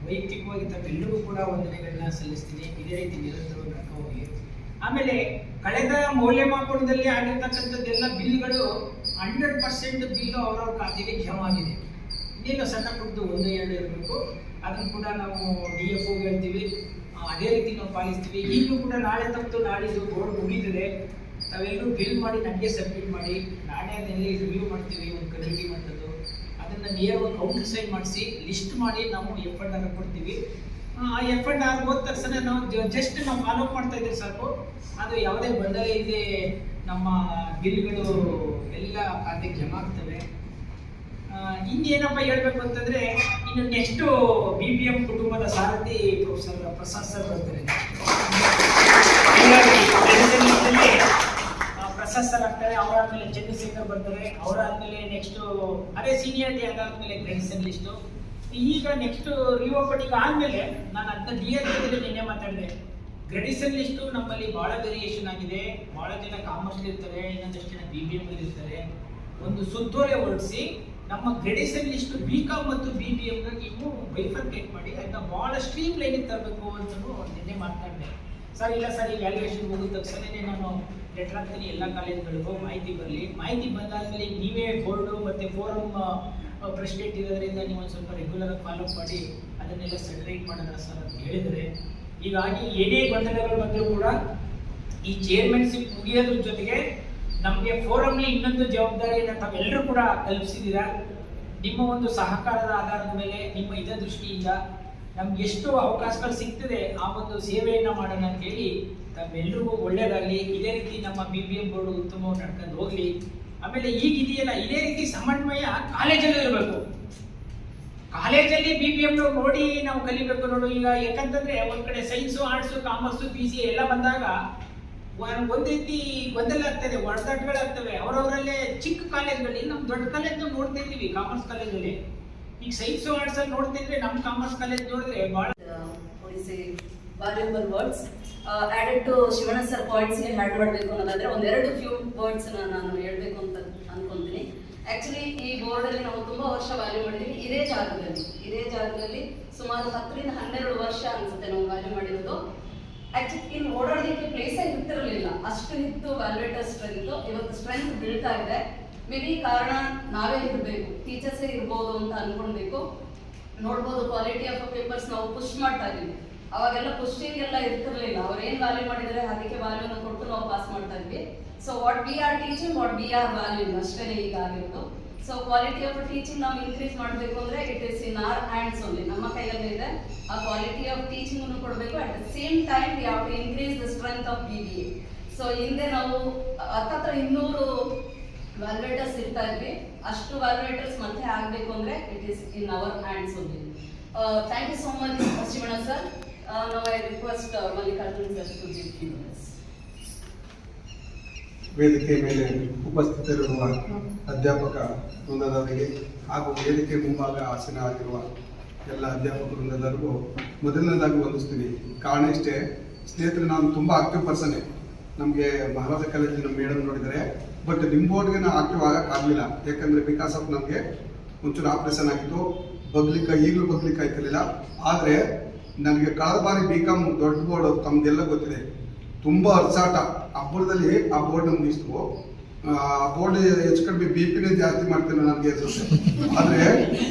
ವೈಯಕ್ತಿಕವಾಗಿ ತಮ್ಮೆಲ್ಲರಿಗೂ ಕೂಡ ವಂದನೆಗಳನ್ನ ಸಲ್ಲಿಸ್ತೀನಿ. ಇದೇ ರೀತಿ ನಿರಂತರವಾಗಿ ನಡ್ಕೊಂಡು ಹೋಗಿ. ಆಮೇಲೆ ಕಳೆದ ಮೌಲ್ಯಮಾಪನದಲ್ಲಿ ಆಗಿರ್ತಕ್ಕಂಥದ್ದೆಲ್ಲ ಬಿಲ್ಗಳು 100% ಬಿಲ್ಲು ಅವರವ್ರ ಖಾತೆಗೆ ಜಮಾ ಆಗಿದೆ. ಇನ್ನೇನು ಸಣ್ಣ ಪುಟ್ಟು 1-2 ಇರಬೇಕು. ಅದನ್ನು ಕೂಡ ನಾವು DFO ಹೇಳ್ತೀವಿ, ಅದೇ ರೀತಿ ನಾವು ಪಾಲಿಸ್ತೀವಿ. ಈಗಲೂ ಕೂಡ ನಾಳೆ ತಪ್ಪು ನಾಳಿದ್ದು ಬೋರ್ಡ್ ಮುಗಿದಿದೆ. ತಾವೆಲ್ಲರೂ ಬಿಲ್ ಮಾಡಿ ನನಗೆ ಸಬ್ಮಿಟ್ ಮಾಡಿ, ನಾಳೆ ಅದನ್ನೆಲ್ಲ ರಿವ್ಯೂ ಮಾಡ್ತೀವಿ ಒಂದು ಕಮಿಟಿ ಮಟ್ಟದ್ದು. ಅದನ್ನು ಅದನ್ನ ನೇರವಾಗಿ ಕೌಂಟರ್ ಸೈನ್ ಮಾಡಿಸಿ ಲಿಸ್ಟ್ ಮಾಡಿ ನಾವು FR ಕೊಡ್ತೀವಿ. ಆ FR ಹೋದ ತಕ್ಷಣ ನಾವು ಜಸ್ಟ್ ನಾವು ಫಾಲೋ ಅಪ್ ಮಾಡ್ತಾ ಇದ್ದೀವಿ ಸಾಕು. ಅದು ಯಾವುದೇ ಗೊಂದಲ ಇದೆ, ನಮ್ಮ ಬಿಲ್ಗಳು ಎಲ್ಲ ಖಾತೆಗೆ ಜಮಾ ಆಗ್ತವೆ. ಇನ್ನೇನಪ್ಪ ಹೇಳ್ಬೇಕು ಅಂತಂದ್ರೆ, ಇನ್ನು ನೆಕ್ಸ್ಟ್ BBM ಕುಟುಂಬದ ಸಾರಥಿ ಪ್ರೊಫೆಸರ್ ಪ್ರಸಾದ್ ಸರ್ ಬರ್ತಾರೆ. ಪ್ರಸಾದ್ ಸರ್ ಆಗ್ತಾರೆ, ಅವರಾದ್ಮೇಲೆ ಚಂದ್ರಶೇಖರ್ ಬರ್ತಾರೆ, ಅವರಾದ್ಮೇಲೆ ನೆಕ್ಸ್ಟ್ ಅದೇ ಸೀನಿಯರಿಟಿ ಅದಾದ್ಮೇಲೆ ಗ್ರೇಡಿಸನ್ ಲಿಸ್ಟು. ಈಗ ನೆಕ್ಸ್ಟ್ ರಿಓಪನಿಂಗ್ ಆದ್ಮೇಲೆ ನಾನು ಅದನ್ನ DRದಲ್ಲಿ ನಿನ್ನೆ ಮಾತಾಡಿದೆ. ಗ್ರೇಡಿಸನ್ ಲಿಸ್ಟು ನಮ್ಮಲ್ಲಿ ಬಹಳ ವೇರಿಯೇಷನ್ ಆಗಿದೆ. ಬಹಳ ಜನ ಕಾಮರ್ಸ್ ಇರ್ತಾರೆ, ಇನ್ನೊಂದಷ್ಟು ಜನ BBM ಇರ್ತಾರೆ. ಒಂದು ಸುತ್ತೋಲೆ ಹೊರಡಿಸಿ ನಮ್ಮ ಗ್ರೇಡಿಸನ್ ಲಿಸ್ಟ್ BCom ಮತ್ತು BBM ನೀವು ಬೈಫರ್ಕೇಟ್ ಮಾಡಿ ಅದನ್ನ ಬಹಳ ಸ್ಟ್ರೀಮ್ ಲೈನಿಗೆ ತರಬೇಕು ಅಂತ ನಿನ್ನೆ ಮಾತಾಡಿದೆ. ಸರ್ ಇಲ್ಲ ಸರ್, ಈ ವ್ಯಾಲ್ಯೂಯೇಷನ್ ಮುಗಿದ ತಕ್ಷಣನೇ ನಾನು ಲೆಟರ್ ಹಾಕ್ತೀನಿ ಎಲ್ಲ ಕಾಲೇಜ್ಗಳಿಗೂ, ಮಾಹಿತಿ ಬರಲಿ. ಮಾಹಿತಿ ಬಂದಾದ್ಮೇಲೆ ನೀವೇ ಬೋರ್ಡು ಮತ್ತು ಫೋರಮ್ ಪ್ರೆಸಿಡೆಂಟ್ ಇರೋದ್ರಿಂದ ನೀವು ಒಂದು ಸ್ವಲ್ಪ ರೆಗ್ಯುಲರ್ ಆಗಿ ಫಾಲೋ ಮಾಡಿ ಅದನ್ನೆಲ್ಲ ಸೆಟ್ರೇಟ್ ಮಾಡೋಣ ಸರ್ ಅಂತ ಹೇಳಿದರೆ, ಹೀಗಾಗಿ ಏನೇ ಗೊಂದಲಗಳು ಬಂದರೂ ಕೂಡ ಈ ಚೇರ್ಮನ್ಶಿಪ್ ಮುಗಿಯೋದ್ರ ಜೊತೆಗೆ ನಮಗೆ ಫೋರಮ್ಲಿ ಇನ್ನೊಂದು ಜವಾಬ್ದಾರಿಯನ್ನು ತಾವೆಲ್ಲರೂ ಕೂಡ ಕಲ್ಪಿಸಿದ್ದೀರಾ. ನಿಮ್ಮ ಒಂದು ಸಹಕಾರದ ಆಧಾರದ ಮೇಲೆ, ನಿಮ್ಮ ಹಿತದೃಷ್ಟಿಯಿಂದ ನಮ್ಗೆ ಎಷ್ಟು ಅವಕಾಶಗಳು ಸಿಗ್ತದೆ ಆ ಒಂದು ಸೇವೆಯನ್ನು ಮಾಡೋಣ ಅಂತ ಹೇಳಿ ತಮ್ಮೆಲ್ಲರಿಗೂ ಒಳ್ಳೇದಾಗಲಿ. ಇದೇ ರೀತಿ ನಮ್ಮ BBM ಬೋರ್ಡು ಉತ್ತಮವಾಗಿ ನಡ್ಕೊಂಡು ಹೋಗ್ಲಿ. ಆಮೇಲೆ ಈಗಿದೆಯಲ್ಲ, ಇದೇ ರೀತಿ ಸಮನ್ವಯ ಕಾಲೇಜಲ್ಲಿ ಇರಬೇಕು. ಕಾಲೇಜಲ್ಲಿ BBM ನೋಡಿ ನಾವು ಕಲಿಬೇಕು ನೋಡು. ಈಗ ಯಾಕಂತಂದ್ರೆ ಒಂದ್ ಕಡೆ ಸೈನ್ಸು, ಆರ್ಟ್ಸು, ಕಾಮರ್ಸು, PG ಎಲ್ಲ ಬಂದಾಗ ಒಂದ್ ರೀತಿ ಗೊಂದಲ ಆಗ್ತದೆ, ಒಡದಾಟಗಳಾಗ್ತವೆ ಅವರವರಲ್ಲೇ. ಚಿಕ್ಕ ಕಾಲೇಜ್ಗಳಲ್ಲಿ ನಮ್ಮ ದೊಡ್ಡ ಕಾಲೇಜ್ ನೋಡ್ತಾ ಇದ್ದೀವಿ, ಕಾಮರ್ಸ್ ಕಾಲೇಜಲ್ಲಿ. ಈಗ ಸೈನ್ಸು ಆರ್ಟ್ಸ್ ಅಲ್ಲಿ ನೋಡ್ತಾ ಇದ್ರೆ ನಮ್ಮ ಕಾಮರ್ಸ್ ಕಾಲೇಜ್ ನೋಡಿದ್ರೆ ಬಹಳ valuable words added to Shivanna sir points ಗೆ ಆಡ್ ಮಾಡಬೇಕು ಅನ್ನೋದಾದ್ರೆ ಒಂದೆರಡು ಫ್ಯೂ ವರ್ಡ್ಸ್ ನಾನು ಹೇಳ್ಬೇಕು ಅಂತ ಅನ್ಕೊಂತೀನಿ. ಆಕ್ಚುಲಿ ಈ ಬೋರ್ಡ್ ಅಲ್ಲಿ ನಾವು ತುಂಬಾ ವರ್ಷ ವ್ಯಾಲ್ಯೂ ಮಾಡಿದೀವಿ. ಇದೇ ಜಾಗದಲ್ಲಿ ಸುಮಾರು 10 ರಿಂದ 12 ವರ್ಷ ಅನ್ಸುತ್ತೆ ನಾವು ವ್ಯಾಲ್ಯೂ ಮಾಡಿರೋದು. ಆಕ್ಚುಲಿ ಇಲ್ಲಿ ಓಡಾಡೋದಕ್ಕೆ ಪ್ಲೇಸ್ ಇರ್ತಿರಲಿಲ್ಲ, ಅಷ್ಟು ಇತ್ತು ವ್ಯಾಲ್ಯೂಯೇಟರ್ ಸ್ಟ್ರೆಂತ್. ಇವತ್ತು ಸ್ಟ್ರೆಂತ್ ಬೀಳ್ತಾ ಇದೆ. ಮೇ ಬಿ ಕಾರಣ ನಾವೇ ಇರಬೇಕು, ಟೀಚರ್ಸೇ ಇರ್ಬೋದು ಅಂತ ಅನ್ಕೊಳ್ಬೇಕು. ನೋಡ್ಬೋದು ಕ್ವಾಲಿಟಿ ಆಫ್ ಪೇಪರ್ಸ್ ನಾವು ಪುಷ್ ಮಾಡ್ತಾ ಇದೀವಿ. ಅವಾಗೆಲ್ಲ ಪುಷ್ಟಿಂಗ್ ಎಲ್ಲ ಇರ್ತಿರ್ಲಿಲ್ಲ. ಅವ್ರು ಏನ್ ವ್ಯಾಲ್ಯೂ ಮಾಡಿದರೆ ಅದಕ್ಕೆ ವ್ಯಾಲ್ಯೂನ ಕೊಟ್ಟು ನಾವು ಪಾಸ್ ಮಾಡ್ತಾ ಇದ್ವಿ. So what we are teaching, what we are valuing ಅಷ್ಟೇ ಈಗ ಆಗಿರೋದು. ಸೊ ಕ್ವಾಲಿಟಿ ಆಫ್ ಟೀಚಿಂಗ್ ನಾವು ಇನ್ಕ್ರೀಸ್ ಮಾಡಬೇಕು ಅಂದ್ರೆ it is in our hands only, ನಮ್ಮ ಕೈಯಲ್ಲಿ ಇದೆ. ಆ ಕ್ವಾಲಿಟಿ ಆಫ್ ಟೀಚಿಂಗ್ ಅನ್ನು ಕೊಡಬೇಕು. At the same time we have to increase the strength of BBA. So ಹಿಂದೆ ನಾವು ಹತ್ತತ್ರ 200 ವ್ಯಾಲ್ಯೂಯೇಟರ್ಸ್ ಇರ್ತಾ ಇದ್ವಿ. ಅಷ್ಟು ವ್ಯಾಲ್ಯೂಯೇಟರ್ಸ್ ಮತ್ತೆ ಆಗಬೇಕು ಅಂದ್ರೆ it is in our hands only. Thank you so much Shivanna sir. Now I request Mallikarjun sir to give few words. ವೇದಿಕೆ ಮೇಲೆ ಉಪಸ್ಥಿತರಿರುವ ಅಧ್ಯಾಪಕ ವೃಂದದವರಿಗೆ ಹಾಗೂ ವೇದಿಕೆ ಮುಂಭಾಗ ಆಸೀನರಾಗಿರುವ ಎಲ್ಲ ಅಧ್ಯಾಪಕ ವೃಂದದವರಿಗೂ ಮೊದಲನೇದಾಗಿ ವಂದಿಸ್ತೀನಿ. ಕಾರಣ ಇಷ್ಟೇ, ಸ್ನೇಹಿತರೆ, ನಾನು ತುಂಬ ಆಕ್ಟಿವ್ ಪರ್ಸನ್ನೇ. ನಮಗೆ ಮಹಾರಾಜ ಕಾಲೇಜಿನ ಮೇಡಮ್ ನೋಡಿದರೆ, ಬಟ್ ನಿಮ್ಮ ಬೋರ್ಡ್ಗೆ ನಾನು ಆಕ್ಟಿವ್ ಆಗೋಕ್ಕಾಗಲಿಲ್ಲ. ಯಾಕಂದರೆ ಬಿಕಾಸ್ ಆಫ್ ನಮಗೆ ಒಂಚೂರು ಆಪ್ರೇಷನ್ ಆಗಿತ್ತು, ಈಗಲೂ ಬಗ್ಲಿಕ್ಕೆ ಆಯ್ತಿರಲಿಲ್ಲ. ಆದರೆ ನನಗೆ ಕಳೆದ ಬಾರಿ BCom ದೊಡ್ಡ ಬೋರ್ಡ್ ತಮ್ಗೆಲ್ಲ ಗೊತ್ತಿದೆ, ತುಂಬ ಅರ್ಚಾಟ. ಹಬ್ಬದಲ್ಲಿ ಆ ಬೋರ್ಡ್ ಮುಗಿಸ್ತು. ಆ ಬೋರ್ಡ್ ಹೆಚ್ಚು ಕಡಿಮೆ BP ಜಾಸ್ತಿ ಮಾಡ್ತೇನೆ ನನಗೆ ಅನ್ಸುತ್ತೆ. ಆದರೆ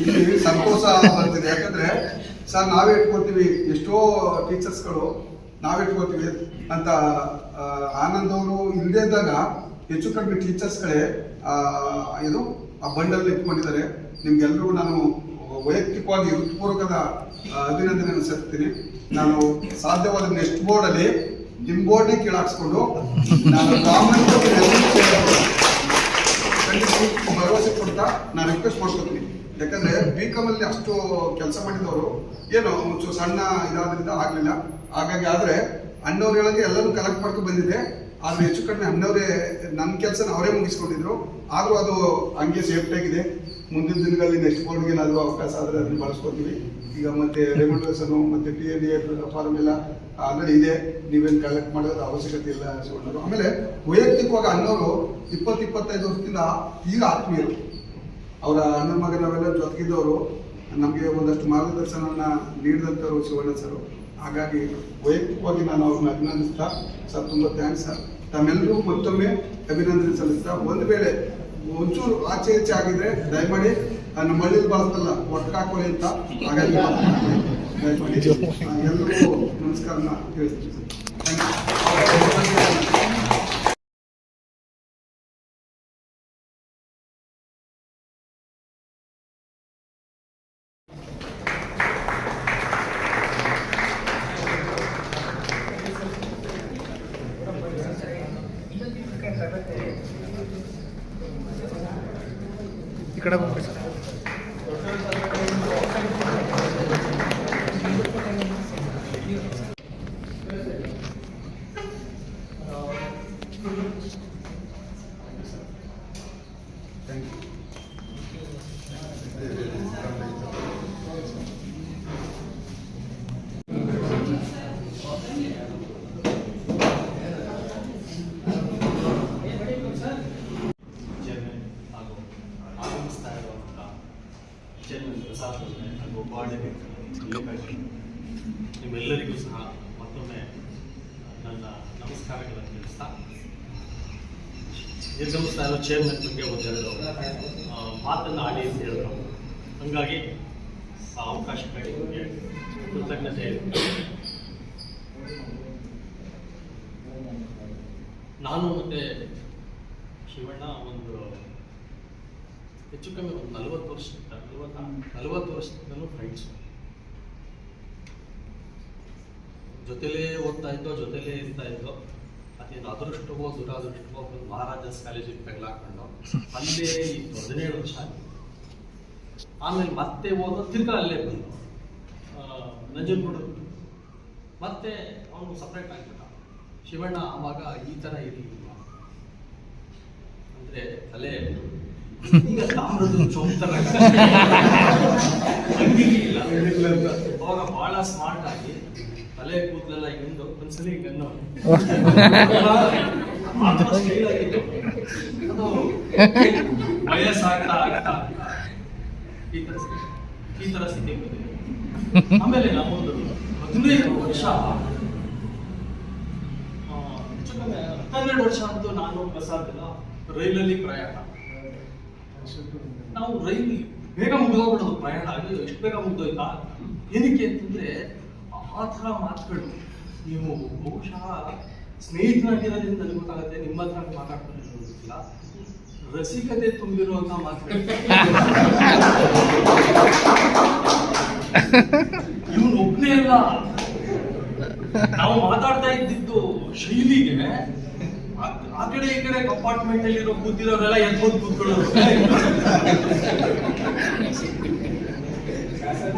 ಇಲ್ಲಿ ಸಂತೋಷ ಬರ್ತಿದೆ. ಯಾಕಂದರೆ ಸರ್ ನಾವೇ ಇಟ್ಕೋತೀವಿ, ಎಷ್ಟೋ ಟೀಚರ್ಸ್ಗಳು ನಾವೇ ಇಟ್ಕೋತೀವಿ ಅಂತ ಆನಂದ್ ಅವರು ಇಲ್ಲದೇ ಇದ್ದಾಗ ಹೆಚ್ಚು ಕಡಿಮೆ ಟೀಚರ್ಸ್ಗಳೇ ಏನು ಆ ಬಂಡಲ್ಲಿ ಇಟ್ಕೊಂಡಿದ್ದಾರೆ. ನಿಮ್ಗೆಲ್ರಿಗೂ ನಾನು ವೈಯಕ್ತಿಕವಾಗಿ ಹೃತ್ಪೂರ್ವಕದ ಅಭಿನಂದನೆ ಸಲ್ಲಿಸ್ತೀನಿ. ನಾನು ಸಾಧ್ಯವಾದ ನೆಕ್ಸ್ಟ್ ಬೋರ್ಡಲ್ಲಿ ನಿಮ್ಮ ಬೋರ್ಡ್ನೇ ಕೀಳಾಕ್ಸ್ಕೊಂಡು ನಾನು ಭರವಸೆ ಕೊಡ್ತಾ ನಾನು ರಿಕ್ವೆಸ್ಟ್ ಮಾಡ್ಕೊತೀನಿ. ಯಾಕಂದ್ರೆ BCom ಅಲ್ಲಿ ಅಷ್ಟು ಕೆಲಸ ಮಾಡಿದವರು ಏನೋ ಒಂಚೂರು ಸಣ್ಣ ಇದಾದ್ರಿಂದ ಆಗಲಿಲ್ಲ. ಹಾಗಾಗಿ ಆದರೆ ಅಣ್ಣವ್ರು ಹೇಳಂಗೆ ಎಲ್ಲರೂ ಕಲೆಕ್ಟ್ ಮಾಡ್ಕೊಂಡು ಬಂದಿದೆ. ಆದ್ರೆ ಹೆಚ್ಚು ಕಡಿಮೆ ಅಣ್ಣವರೇ ನನ್ನ ಕೆಲಸನ ಅವರೇ ಮುಗಿಸ್ಕೊಂಡಿದ್ರು. ಆದರೂ ಅದು ಹಂಗೆ ಸೇಫ್ಟಿ ಆಗಿದೆ. ಮುಂದಿನ ದಿನಗಳಲ್ಲಿ ನೆಕ್ಸ್ಟ್ ಬೋರ್ಡ್ಗೆ ಏನಾದರೂ ಅವಕಾಶ ಆದರೆ ಅದನ್ನು ಬಳಸ್ಕೊತೀವಿ. ಈಗ ಮತ್ತೆ ರೆಮ್ಯುನರೇಷನು ಮತ್ತೆ TND ಫಾರ್ಮ್ ಎಲ್ಲ ಆಲ್ರೆಡಿ ಇದೆ, ನೀವೇನು ಕಲೆಕ್ಟ್ ಮಾಡೋದು ಅವಶ್ಯಕತೆ ಇಲ್ಲ ಶಿವಣ್ಣರು. ಆಮೇಲೆ ವೈಯಕ್ತಿಕವಾಗಿ ಅಣ್ಣವರು 20-25 ವರ್ಷದಿಂದ ಈಗ ಆತ್ಮೀಯರು. ಅವರ ಅಣ್ಣನ ಮಗ ನಾವೆಲ್ಲ ಜೊತೆಗಿದ್ದವರು, ನಮಗೆ ಒಂದಷ್ಟು ಮಾರ್ಗದರ್ಶನವನ್ನು ನೀಡಿದಂಥವ್ರು ಶಿವಣ್ಣ ಸರ್. ಹಾಗಾಗಿ ವೈಯಕ್ತಿಕವಾಗಿ ನಾನು ಅವ್ರನ್ನ ಅಭಿನಂದಿಸ್ತಾ, ಸರ್ ತುಂಬ ಥ್ಯಾಂಕ್ಸ್ ಸರ್. ತಮ್ಮೆಲ್ಲರೂ ಮತ್ತೊಮ್ಮೆ ಅಭಿನಂದನೆ ಸಲ್ಲಿಸ್ತಾ, ಒಂದು ವೇಳೆ ಒಂಚೂರು ಆಚೆ ಈಚೆ ಆಗಿದ್ರೆ ದಯಮಾಡಿ ನಮ್ಮ ಹಳ್ಳಿಲಿ ಬಳಸ್ತಲ್ಲ ಒಟ್ಟಿಗೆ ಹಾಕೊಳ್ಳಿ ಅಂತ. ಹಾಗಾಗಿ ದಯಮಾಡಿ ಎಲ್ಲರಿಗೂ ನಮಸ್ಕಾರನ ತಿಳಿಸ್ತೀನಿ ಸರ್. Thank you. ಕಡೆ ಹೋಗ್ರಿ ಸರ್. ಚೇರ್ಮನ್ ಹಾಗೂ ಆಗಮಿಸ್ತಾ ಇರುವಂಥ ಚೇರ್ಮನ್ ಪ್ರಸಾದ್ ಅವರೇ ಹಾಗೂ ಬಾರ್ಡ್ಗೆ ನಿಮ್ಮೆಲ್ಲರಿಗೂ ಸಹ ಮತ್ತೊಮ್ಮೆ ನನ್ನ ನಮಸ್ಕಾರಗಳನ್ನು ತಿಳಿಸ್ತಾ ನಿರ್ಗಮಿಸ್ತಾ ಇರೋ ಚೇರ್ಮನ್ ಬಗ್ಗೆ ಒಂದೆರಡು ಮಾತನ್ನು ಆಡಿ ಅಂತ ಹೇಳಿದ್ರು. ಹಂಗಾಗಿ ಆ ಅವಕಾಶಕ್ಕಾಗಿ ನಿಮಗೆ ಕೃತಜ್ಞತೆ ಇದೆ. ನಾನು ಮತ್ತೆ ಶಿವಣ್ಣ ಒಂದು ಹೆಚ್ಚು ಕಮ್ಮಿ ಒಂದು 40 ವರ್ಷದಿಂದಲೂ ಫ್ರೆಂಡ್ಸು. ಜೊತೆಲೇ ಓದ್ತಾ ಇದ್ದೋ, ಜೊತೆಲೇ ಇರ್ತಾ ಇದ್ದೋ. ಅದೇನು ಅದೃಷ್ಟವೋ ದುರಾದೃಷ್ಟವೋ ಒಂದು ಮಹಾರಾಜಾಸ್ ಕಾಲೇಜಿಗೆ ತಗಲಾಕೊಂಡು ಅಲ್ಲೇ ಇತ್ತು 17 ವರ್ಷ ಆಯಿತು. ಆಮೇಲೆ ಮತ್ತೆ ಓದೋ ತಿರ್ಗಾ ಅಲ್ಲೇ ಬಂದು ನಂಜನಗೂಡು ಮತ್ತೆ ಅವನು ಸಪ್ರೇಟ್ ಆಗಿಬಿಟ್ಟ. ಶಿವಣ್ಣ ಆವಾಗ ಈ ಥರ ಇರಲಿಲ್ಲ, ಅಂದರೆ ತಲೆ ಈಗ ತಾಮ್ರದ ಚೌಂತರ ಇಲ್ಲ. ಅವಾಗ ಬಹಳ ಸ್ಮಾರ್ಟ್ ಆಗಿ ತಲೆ ಕೂದಲೆಲ್ಲ ಹಿಂಡು ಒಂದ್ಸಲಿ ಗನ್ನು ಸ್ಟೈಲ್ ಆಗಿತ್ತು. ಅದು ವಯಸ್ಸಾಗ್ತಾ ಆಗ್ತಾ ಈ ತರ ಸ್ಥಿತಿ ಬಂದಿದೆ. ಆಮೇಲೆ ನಾವೊಂದು 15 ವರ್ಷ 12 ವರ್ಷ ಅಂತೂ ನಾನು ಪ್ರಸಾದ್ ರೈಲಲ್ಲಿ ಪ್ರಯಾಣ. ನಾವು ರೈಲ್ ಬೇಗ ಮುಗಿದೋಗ್ಬಿಡೋದು ಪ್ರಯಾಣ ಆಗಿ ಎಷ್ಟು ಬೇಗ ಮುಗ್ದೋಯ್ತಾ. ಏನಕ್ಕೆ ಅಂತಂದ್ರೆ ಆ ಥರ ಮಾತುಗಳು ನೀವು ಬಹುಶಃ ಸ್ನೇಹಿತನಾಗಿರೋದ್ರಿಂದ ನನಗೆ ಗೊತ್ತಾಗುತ್ತೆ. ನಿಮ್ಮ ಹತ್ರ ಮಾತಾಡ್ಕೊಂಡು ಗೊತ್ತಿಲ್ಲ, ರಸಿಕತೆ ತುಂಬಿರುವಂತ ಮಾತುಗಳು. ಇವನು ಒಬ್ಬನೇ ಅಲ್ಲ, ನಾವು ಮಾತಾಡ್ತಾ ಇದ್ದಿದ್ದು ಶೈಲಿಗೆ ಆ ಕಡೆ ಈ ಕಡೆ ಕಂಪಾರ್ಟ್ಮೆಂಟ್ ಅಲ್ಲಿ ಕೂತಿರೋರೆಲ್ಲ ಎದ್ಬೋದು ಕೂತ್ಕೊಳ್ಳೋರು.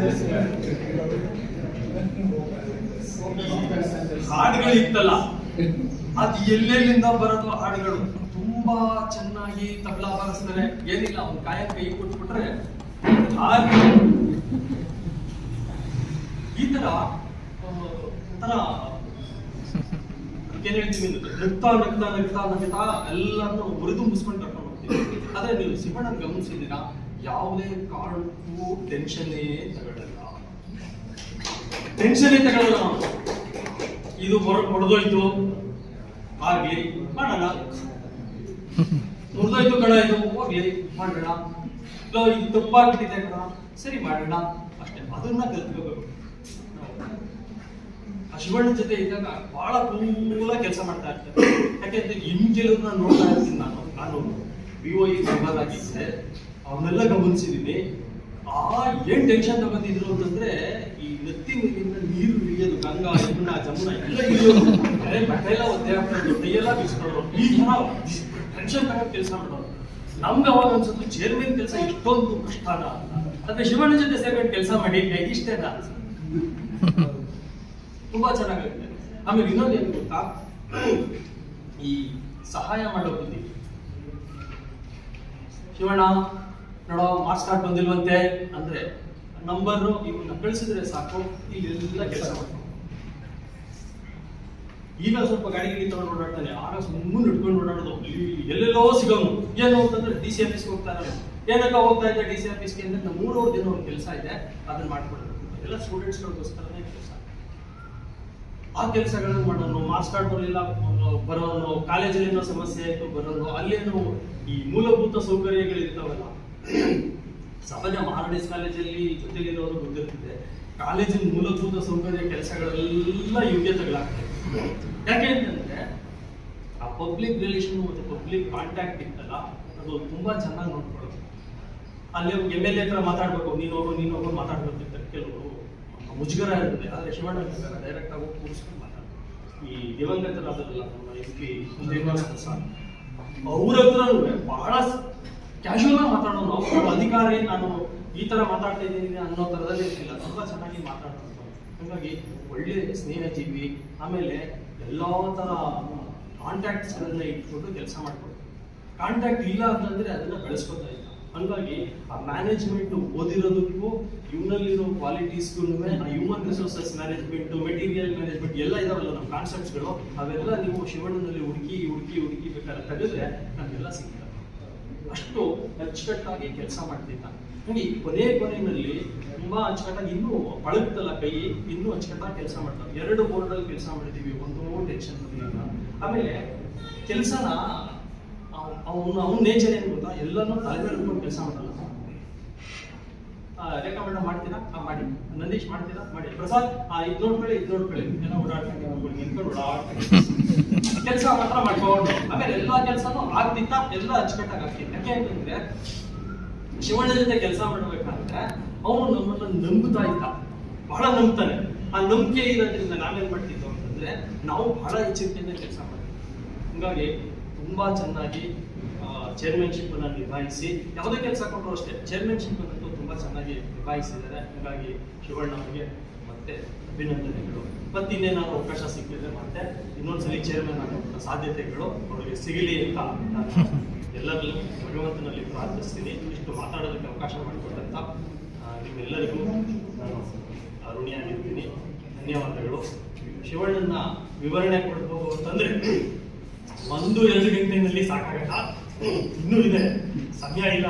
ಹಾಡುಗಳಿತ್ತಲ್ಲ, ಅದು ಎಲ್ಲೆಲ್ಲಿಂದ ಬರೋದು ಹಾಡುಗಳು ತುಂಬಾ ಚೆನ್ನಾಗಿ ತಬಲಾ ಬಾರಿಸ್ತಾರೆ. ಏನಿಲ್ಲ, ಅವ್ನ ಕಾಯ ಕೈ ಕೊಟ್ಬಿಟ್ರೆ ಈ ತರ ಒಂಥರ ಏನ್ ಹೇಳ್ತೀವಿ, ನಗ್ತಾ ನಗ್ತಾ ನಗ್ತಾ ನಗ್ತಾ ಎಲ್ಲರನ್ನು ಹುರಿದುಂಬಿಸ್ಕೊಂಡು ಕರ್ಕೊಂಡು ಹೋಗ್ತೀವಿ. ಆದ್ರೆ ನೀವು ಶಿವಣ್ಣ ಗಮನಿಸಿದ್ದೀರಾ, ಯಾವುದೇ ಕಾರಣಕ್ಕೂ ಟೆನ್ಷನ್ನೇ ತಗೊಳ್ಳಲ್ಲ. ಇದು ಹೊಡೆದೋಯ್ತು ಆಗ್ಲಿ ಮಾಡೋಣ, ಮುರಿದೋಯ್ತು ಕಣ, ಇದು ಹೋಗ್ಲಿ ಮಾಡೋಣ, ಇದು ತಪ್ಪಾಗ್ಬಿಟ್ಟಿದೆ ಕಣ, ಸರಿ ಮಾಡೋಣ, ಅಷ್ಟೇ. ಅದನ್ನ ಕಲ್ತ್ಕೋಬೇಕು. ಆ ಶಿವಣ್ಣ ಜೊತೆ ಇದ್ದಾಗ ಬಹಳ ಕೂಲ ಕೆಲಸ ಮಾಡ್ತಾ ಇರ್ತಾರೆ. ಯಾಕೆಂದ್ರೆ ಇನ್ ಕೆಲವ್ರನ್ನ ನೋಡ್ತಾ ಇರ್ತೀನಿ ನಾನು VOE ಆಗಿದ್ದೆ, ಅವನ್ನೆಲ್ಲ ಗಮನಿಸಿದೀನಿ. ಏನ್ ಟೆನ್ಷನ್ ತಗೋತಿದ್ರು ಅಂತಂದ್ರೆ, ಈ ನೆತ್ತಿ ಮೇಲಿಂದ ನೀರು ಇಳಿಯೋದು, ಗಂಗಾ ಯಮುನಾ ಜಮುನಾ ಎಲ್ಲ ಇಳಿಯೋದು, ಬಟ್ಟೆ ಎಲ್ಲ ಒದ್ದೆ ಹಾಕೋದು, ಕೈಯೆಲ್ಲ ಬಿಸ್ಕೊಳ್ಳೋದು, ಈ ತರ ಟೆನ್ಷನ್ ತಗೊಂಡು ಕೆಲಸ ಮಾಡೋದು. ನಮ್ಗೆ ಅವಾಗ ಅನ್ಸುತ್ತೆ ಚೇರ್ಮನ್ ಕೆಲಸ ಇಷ್ಟೊಂದು ಕಷ್ಟನ ಅಂತ. ಅದೇ ಶಿವಣ್ಣ ಜೊತೆ ಸೇರ್ಕೊಂಡು ಕೆಲಸ ಮಾಡಿ ಇಷ್ಟೇನ ತುಂಬಾ ಚೆನ್ನಾಗುತ್ತೆ. ಆಮೇಲೆ ಇನ್ನೊಂದು ಏನು ಗೊತ್ತಾ, ಈ ಸಹಾಯ ಮಾಡೋ ಬುದ್ಧಿ. ಶಿವಣ್ಣ ನೋಡೋ ಮಾರ್ಕ್ಸ್ ಕಾರ್ಡ್ ಬಂದಿಲ್ವಂತೆ ಅಂದ್ರೆ ನಂಬರ್ ಇವನ್ನ ಕಳಿಸಿದ್ರೆ ಸಾಕು, ಇಲ್ಲೆಲ್ಲ ಕೆಲಸ ಮಾಡ್ತಾರೆ. ಈಗ ಸ್ವಲ್ಪ ಗಾಡಿ ತಗೊಂಡು ಓಡಾಡ್ತಾನೆ, ಆಗ ಸುಮ್ಮನೆ ಇಟ್ಕೊಂಡು ಓಡಾಡೋದು, ಎಲ್ಲೆಲ್ಲೋ ಸಿಗೋನು. ಏನು ಅಂತಂದ್ರೆ DC ಆಫೀಸ್ಗೆ ಹೋಗ್ತಾ ಇರೋದು. ಏನಕ್ಕ ಹೋಗ್ತಾ ಇದ್ದೆ DC ಆಫೀಸ್ಗೆ ಅಂದ್ರೆ ನಮ್ಮ ಊರವ್ರದ್ದು ಏನೋ ಒಂದು ಕೆಲಸ ಇದೆ, ಅದನ್ನ ಮಾಡ್ಕೊಡೋದು. ಎಲ್ಲ ಸ್ಟೂಡೆಂಟ್ಸ್ಗಳಿಗೋಸ್ಕರನೇ ಕೆಲಸ. ಆ ಕೆಲಸಗಳನ್ನು ಮಾಡೋನು, ಮಾರ್ಕ್ಸ್ ಕಾರ್ಡ್ ಬರಲಿಲ್ಲ ಬರೋನು, ಕಾಲೇಜಲ್ಲಿ ಏನೋ ಸಮಸ್ಯೆ ಆಯ್ತು ಬರೋನು, ಅಲ್ಲೇನು ಈ ಮೂಲಭೂತ ಸೌಕರ್ಯಗಳಿರ್ತಾವಲ್ಲ. ಸಹಜ ಮಹಾರಾಜಾಸ್ ಕಾಲೇಜಲ್ಲಿ ಜೊತೆಲಿರೋರು ಗೊತ್ತಿರ್ತದೆ, ಕಾಲೇಜಿನ ಮೂಲಭೂತ ಸೌಕರ್ಯ ಕೆಲಸಗಳೆಲ್ಲ ಇವ್ಗೆ ತಗಲಾಗ್ತದೆ. ಯಾಕೆ ಅಂತಂದ್ರೆ ಆ ಪಬ್ಲಿಕ್ ರಿಲೇಷನ್ ಮತ್ತು ಪಬ್ಲಿಕ್ ಕಾಂಟ್ಯಾಕ್ಟ್ ಇತ್ತಲ್ಲ, ಅದು ತುಂಬಾ ಚೆನ್ನಾಗಿ ನೋಡ್ಕೊಳ್ಳೋದು. ಅಲ್ಲಿ MLA ಹತ್ರ ಮಾತಾಡ್ಬೇಕು, ನೀನೊಬ್ಬರು ಮಾತಾಡ್ಬೇಕಿರ್ತಾರೆ, ಕೆಲವರು ಮುಜುಗರ ಇರ್ತದೆ. ಆದ್ರೆ ಶಿವಣ್ಣ ಡೈರೆಕ್ಟ್ ಆಗಿ ಕೂರಿಸ್ಕೊಂಡು ಮಾತಾಡ್ತಾರೆ. ಈ ದಿವಂಗತರಾದರಲ್ಲ ನಮ್ಮ MP ಅವ್ರ ಹತ್ರ ಬಹಳ ಕ್ಯಾಶುವಲ್ ಆಗಿ ಮಾತಾಡೋನು. ಅವ್ರ ಅಧಿಕಾರ ಏನು ನಾನು ಈ ತರ ಮಾತಾಡ್ತಾ ಇದ್ದೀನಿ ಅನ್ನೋ ತರದಲ್ಲಿ ಇರಲಿಲ್ಲ, ತುಂಬಾ ಚೆನ್ನಾಗಿ ಮಾತಾಡೋದು. ಹಾಗಾಗಿ ಒಳ್ಳೆ ಸ್ನೇಹಜೀವಿ, ಆಮೇಲೆ ಎಲ್ಲಾ ತರ ಕಾಂಟ್ಯಾಕ್ಟ್ಸ್ಗಳನ್ನ ಇಟ್ಕೊಂಡು ಕೆಲಸ ಮಾಡ್ಕೊಡ್ತಾರೆ. ಕಾಂಟ್ಯಾಕ್ಟ್ ಇಲ್ಲ ಅಂತಂದ್ರೆ ಅದನ್ನ ಬೆಳೆಸ್ಕೊತಾ ಇದ್ದ. ಹಂಗಾಗಿ ಆ ಮ್ಯಾನೇಜ್ಮೆಂಟ್ ಓದಿರೋದಕ್ಕೂ ಇವನಲ್ಲಿರೋ ಕ್ವಾಲಿಟೀಸ್ಗೂ, human resources management, material management ಎಲ್ಲ ಇದಾವಲ್ಲ ನಮ್ಮ ಕಾನ್ಸೆಪ್ಟ್ಸ್ಗಳು, ಅವೆಲ್ಲ ನೀವು ಶಿವಣ್ಣನಲ್ಲಿ ಹುಡುಕಿ ಬೇಕಾದ್ರೆ ತೆಗೆದ್ರೆ ನಮಗೆಲ್ಲ ಸಿಗ್ತದೆ. ಅಷ್ಟು ಅಚ್ಚುಕಟ್ಟಾಗಿ ಕೆಲಸ ಮಾಡ್ತಿದ್ದ. ಹಂಗೆ ಕೊನೆಯಲ್ಲಿ ತುಂಬಾ ಅಚ್ಚುಕಟ್ಟಾಗಿ ಇನ್ನೂ ಪಳಗ್ತಲ್ಲ ಕೈ, ಇನ್ನೂ ಅಚ್ಚುಕಟ್ಟಾಗಿ ಕೆಲಸ ಮಾಡ್ತಾರೆ. 2 ಬೋರ್ಡಲ್ಲಿ ಕೆಲಸ ಮಾಡಿದ್ದೀವಿ, ಒಂದು ಟೆನ್ಷನ್ ಬರಲಿಲ್ಲ. ಆಮೇಲೆ ಕೆಲಸನ ಅವನ ನೇಚರ್ ಏನು ಗೊತ್ತಾ, ಎಲ್ಲನೂ ತಲೆ ಮೇಲೆ ಇಟ್ಕೊಂಡು ಕೆಲಸ ಮಾಡಲ್ಲ. ರೇಖಾ ಮೇಡಮ್ ಮಾಡ್ತೀರಾ? ಮಾಡಿ. ನಂದೀಶ್ ಮಾಡ್ತೀರಾ? ಮಾಡಿ. ಪ್ರಸಾದ್ ಇದು ನೋಡ್ಕೊಳ್ಳಿ ಏನೋ ಓಡಾಡ್ಕೊಂಡು ನಿಂತ್ಕೊಂಡು ಓಡಾಡ್ಕೊಂಡು ಕೆಲಸ ಮಾತ್ರ ಮಾಡ್ಕೊಂಡು, ಆಮೇಲೆ ಎಲ್ಲಾ ಕೆಲಸನೂ ಆಗ್ತಿತ್ತ, ಎಲ್ಲ ಅಚ್ಚುಕಟ್ಟಾಗಿ ಆಗ್ತಿತ್ತು. ಯಾಕೆ ಅಂತಂದ್ರೆ ಶಿವಣ್ಣ ಜೊತೆ ಕೆಲಸ ಮಾಡ್ಬೇಕಾದ್ರೆ ಅವನು ನಮ್ಮನ್ನ ನಂಬುತ್ತಾ ಇದ್ದ, ಬಹಳ ನಂಬ್ತಾನೆ. ಆ ನಂಬಿಕೆ ಇರೋದ್ರಿಂದ ನಾವೇನ್ ಮಾಡ್ತಿದ್ವು ಅಂತಂದ್ರೆ ನಾವು ಬಹಳ ಎಚ್ಚರಿಕೆಯಿಂದ ಕೆಲಸ ಮಾಡ್ತೀವಿ. ಹಂಗಾಗಿ ತುಂಬಾ ಚೆನ್ನಾಗಿ ಚೇರ್ಮನ್ಶಿಪ್ ಅನ್ನ ನಿಭಾಯಿಸಿ, ಯಾವುದೇ ಕೆಲಸ ಕೊಟ್ಟರು ಅಷ್ಟೇ ಚೇರ್ಮನ್ಶಿಪ್ ಅನ್ನಂತೂ ತುಂಬಾ ಚೆನ್ನಾಗಿ ನಿಭಾಯಿಸಿದ್ದಾರೆ. ಹಾಗಾಗಿ ಶಿವಣ್ಣ ಅವರಿಗೆ ಮತ್ತೆ ಅಭಿನಂದನೆಗಳು. ಮತ್ತೆ ಇನ್ನೇನಾದ್ರು ಅವಕಾಶ ಸಿಕ್ಕಿದ್ರೆ ಮತ್ತೆ ಇನ್ನೊಂದ್ಸಲಿ ಚೇರ್ಮನ್ ಆಗುವಂತ ಸಾಧ್ಯತೆಗಳು ಅವರಿಗೆ ಸಿಗಲಿ ಅಂತ ನಾನು ಎಲ್ಲರಲ್ಲೂ ಭಗವಂತನಲ್ಲಿ ಪ್ರಾರ್ಥಿಸ್ತೀನಿ. ಇಷ್ಟು ಮಾತಾಡೋದಕ್ಕೆ ಅವಕಾಶ ಮಾಡಿಕೊಟ್ಟಂತ ನಿಮ್ಮೆಲ್ಲರಿಗೂ ನಾನು ಋಣಿಯಾಗಿರ್ತೀನಿ. ಧನ್ಯವಾದಗಳು. ಶಿವಣ್ಣನ ವಿವರಣೆ ಕೊಡ್ಬೋದು ಅಂತಂದ್ರೆ 1-2 ಗಂಟೆನಲ್ಲಿ ಸಾಕಾಗಲ್ಲ, ಇನ್ನೂ ಇದೆ, ಸಮಯ ಇಲ್ಲ.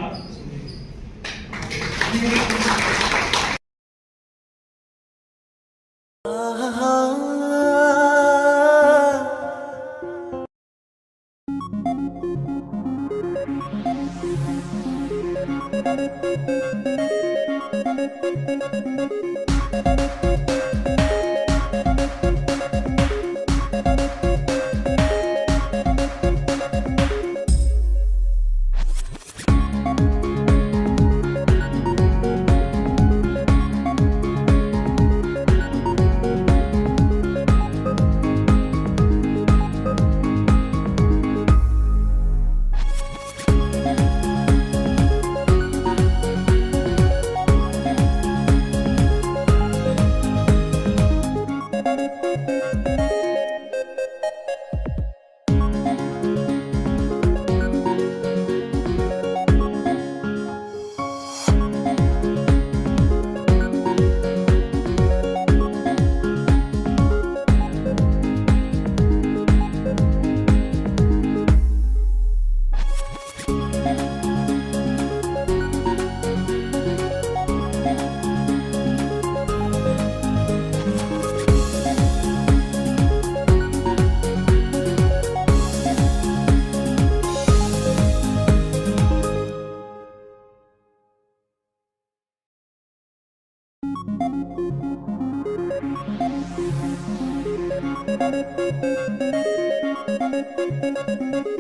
Thank you.